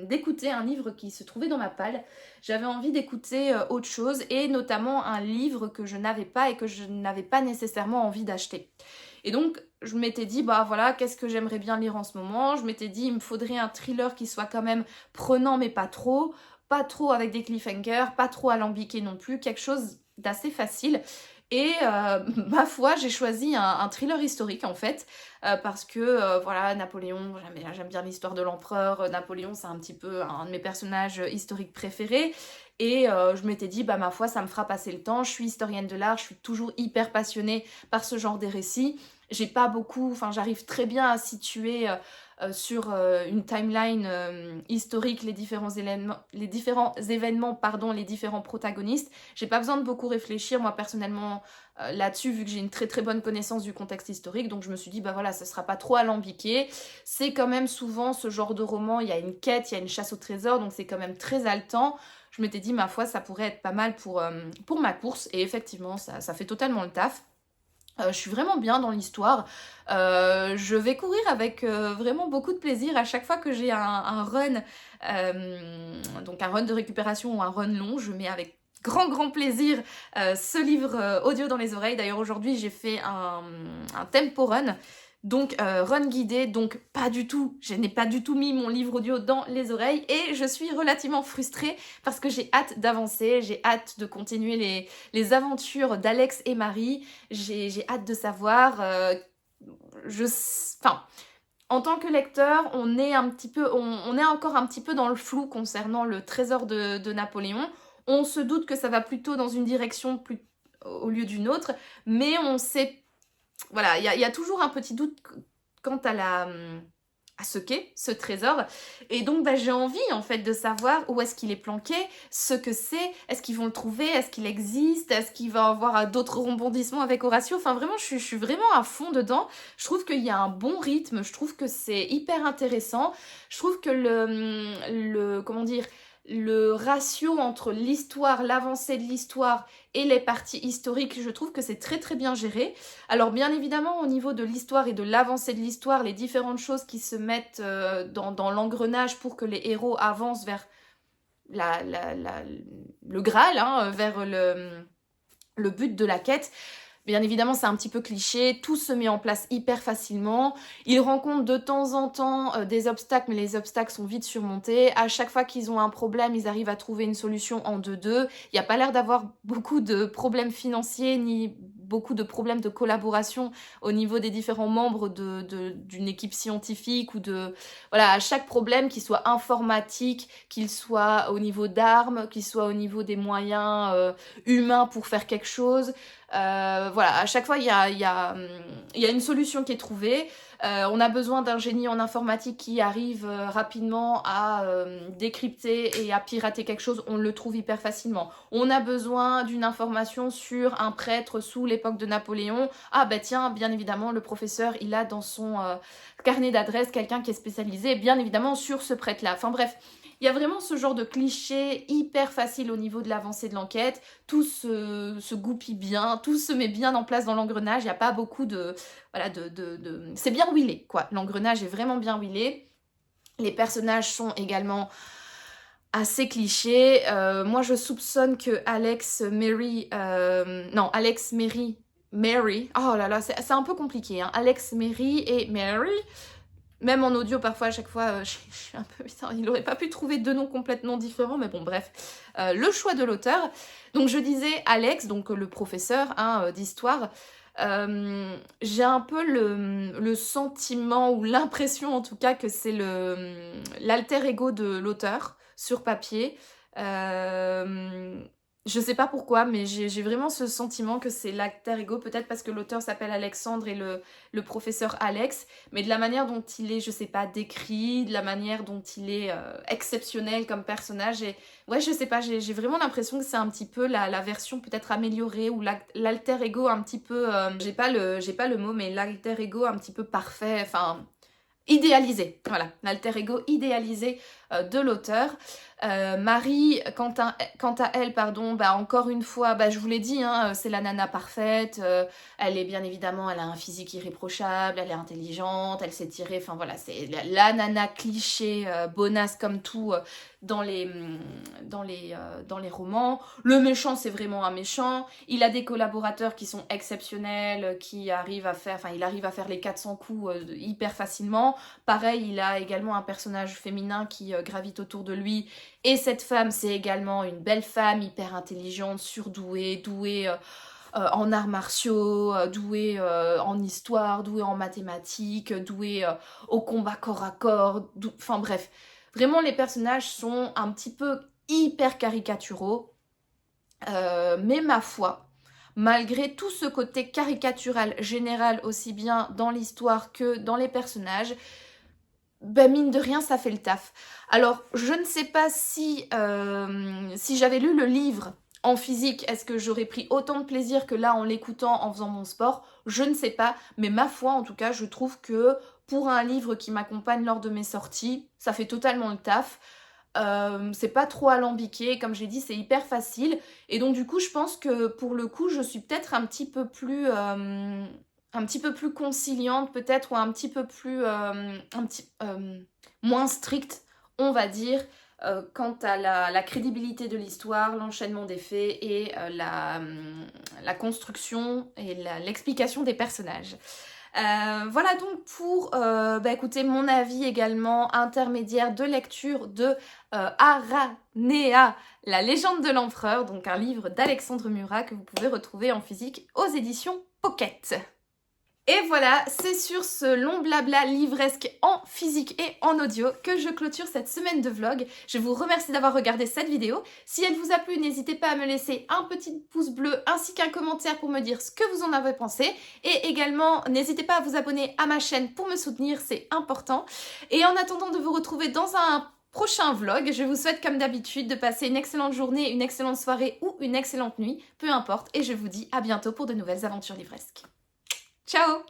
S1: d'écouter un livre qui se trouvait dans ma palle. J'avais envie d'écouter autre chose et notamment un livre que je n'avais pas et que je n'avais pas nécessairement envie d'acheter. Et donc, je m'étais dit, bah voilà, qu'est-ce que j'aimerais bien lire en ce moment? Je m'étais dit, il me faudrait un thriller qui soit quand même prenant, mais pas trop avec des cliffhangers, pas trop alambiqué non plus, quelque chose d'assez facile. Et ma foi, j'ai choisi un thriller historique en fait, parce que voilà, Napoléon, j'aime bien l'histoire de l'empereur, Napoléon c'est un petit peu un de mes personnages historiques préférés, et je m'étais dit, bah ma foi, ça me fera passer le temps, je suis historienne de l'art, je suis toujours hyper passionnée par ce genre de récits, j'ai pas beaucoup, enfin j'arrive très bien à situer sur une timeline historique les différents événements, pardon, les différents protagonistes. J'ai pas besoin de beaucoup réfléchir moi personnellement là-dessus vu que j'ai une très très bonne connaissance du contexte historique, donc je me suis dit bah voilà, ça sera pas trop alambiqué. C'est quand même souvent ce genre de roman, il y a une quête, il y a une chasse au trésor, donc c'est quand même très haletant. Je m'étais dit ma foi, ça pourrait être pas mal pour ma course, et effectivement ça fait totalement le taf. Je suis vraiment bien dans l'histoire. Je vais courir avec vraiment beaucoup de plaisir à chaque fois que j'ai un run, donc un run de récupération ou un run long. Je mets avec grand plaisir ce livre audio dans les oreilles. D'ailleurs aujourd'hui j'ai fait un tempo run. Donc run guidé, donc je n'ai pas du tout mis mon livre audio dans les oreilles et je suis relativement frustrée parce que j'ai hâte d'avancer, j'ai hâte de continuer les aventures d'Alex et Marie, j'ai hâte de savoir, en tant que lecteur, on est encore un petit peu dans le flou concernant le trésor de Napoléon. On se doute que ça va plutôt dans une direction au lieu d'une autre, mais on sait. Voilà, il y a toujours un petit doute quant à ce qu'est ce trésor. Et donc, j'ai envie, en fait, de savoir où est-ce qu'il est planqué, ce que c'est, est-ce qu'ils vont le trouver, est-ce qu'il existe, est-ce qu'il va avoir d'autres rebondissements avec Horatio. Enfin, vraiment, je suis vraiment à fond dedans. Je trouve qu'il y a un bon rythme, je trouve que c'est hyper intéressant. Je trouve que le ratio entre l'histoire, l'avancée de l'histoire et les parties historiques, je trouve que c'est très très bien géré. Alors bien évidemment au niveau de l'histoire et de l'avancée de l'histoire, les différentes choses qui se mettent dans l'engrenage pour que les héros avancent vers le Graal, hein, vers le but de la quête. Bien évidemment, c'est un petit peu cliché, tout se met en place hyper facilement. Ils rencontrent de temps en temps des obstacles, mais les obstacles sont vite surmontés. À chaque fois qu'ils ont un problème, ils arrivent à trouver une solution en 2-2. Il n'y a pas l'air d'avoir beaucoup de problèmes financiers, ni beaucoup de problèmes de collaboration au niveau des différents membres d'une équipe scientifique, ou voilà, à chaque problème, qu'il soit informatique, qu'il soit au niveau d'armes, qu'il soit au niveau des moyens humains pour faire quelque chose. Voilà, à chaque fois il y a une solution qui est trouvée. On a besoin d'un génie en informatique qui arrive rapidement à décrypter et à pirater quelque chose, on le trouve hyper facilement. On a besoin d'une information sur un prêtre sous l'époque de Napoléon. Ah bah tiens, bien évidemment, le professeur, il a dans son carnet d'adresses quelqu'un qui est spécialisé, bien évidemment, sur ce prêtre-là. Enfin bref, il y a vraiment ce genre de cliché hyper facile au niveau de l'avancée de l'enquête. Tout se goupille bien, tout se met bien en place dans l'engrenage. Il n'y a pas beaucoup de... Voilà, c'est bien huilé, quoi. L'engrenage est vraiment bien huilé. Les personnages sont également assez clichés. Moi, je soupçonne que Mary... Oh là là, c'est un peu compliqué, hein. Alex, Mary et Mary... Même en audio, parfois, à chaque fois, je suis un peu... Putain, il n'aurait pas pu trouver deux noms complètement différents, mais bon, bref. Le choix de l'auteur. Donc, je disais Alex, donc le professeur d'histoire. J'ai un peu le sentiment ou l'impression en tout cas que c'est l'alter ego de l'auteur sur papier. Je sais pas pourquoi, mais j'ai vraiment ce sentiment que c'est l'alter ego, peut-être parce que l'auteur s'appelle Alexandre et le professeur Alex, mais de la manière dont il est, je sais pas, décrit, de la manière dont il est exceptionnel comme personnage. Et ouais, je sais pas, j'ai vraiment l'impression que c'est un petit peu la version peut-être améliorée ou l'alter ego un petit peu, j'ai pas le mot, mais l'alter ego un petit peu parfait, enfin idéalisé, voilà, l'alter ego idéalisé de l'auteur. Marie, quant à elle, pardon, bah encore une fois, bah je vous l'ai dit, hein, c'est la nana parfaite, elle est bien évidemment, elle a un physique irréprochable, elle est intelligente, elle sait tirer, enfin voilà, c'est la nana cliché, bonasse comme tout dans les romans. Le méchant, c'est vraiment un méchant, il a des collaborateurs qui sont exceptionnels, qui arrivent à faire, enfin il arrive à faire les 400 coups hyper facilement. Pareil, il a également un personnage féminin qui gravite autour de lui. Et cette femme, c'est également une belle femme, hyper intelligente, surdouée, douée en arts martiaux, douée en histoire, douée en mathématiques, douée au combat corps à corps. Enfin bref, vraiment les personnages sont un petit peu hyper caricaturaux. Mais ma foi, malgré tout ce côté caricatural général aussi bien dans l'histoire que dans les personnages, ben mine de rien, ça fait le taf. Alors, je ne sais pas si, si j'avais lu le livre en physique, est-ce que j'aurais pris autant de plaisir que là en l'écoutant, en faisant mon sport? Je ne sais pas, mais ma foi, en tout cas, je trouve que pour un livre qui m'accompagne lors de mes sorties, ça fait totalement le taf. C'est pas trop alambiqué, comme j'ai dit, c'est hyper facile. Et donc du coup, je pense que pour le coup, je suis peut-être un petit peu plus conciliante peut-être, ou un petit peu plus moins stricte, on va dire, quant à la crédibilité de l'histoire, l'enchaînement des faits et la construction et l'explication des personnages. Voilà donc pour bah écoutez, mon avis également intermédiaire de lecture de Aranea, la légende de l'empereur, donc un livre d'Alexandre Murat que vous pouvez retrouver en physique aux éditions Pocket. Et voilà, c'est sur ce long blabla livresque en physique et en audio que je clôture cette semaine de vlog. Je vous remercie d'avoir regardé cette vidéo. Si elle vous a plu, n'hésitez pas à me laisser un petit pouce bleu ainsi qu'un commentaire pour me dire ce que vous en avez pensé. Et également, n'hésitez pas à vous abonner à ma chaîne pour me soutenir, c'est important. Et en attendant de vous retrouver dans un prochain vlog, je vous souhaite comme d'habitude de passer une excellente journée, une excellente soirée ou une excellente nuit, peu importe. Et je vous dis à bientôt pour de nouvelles aventures livresques. Ciao!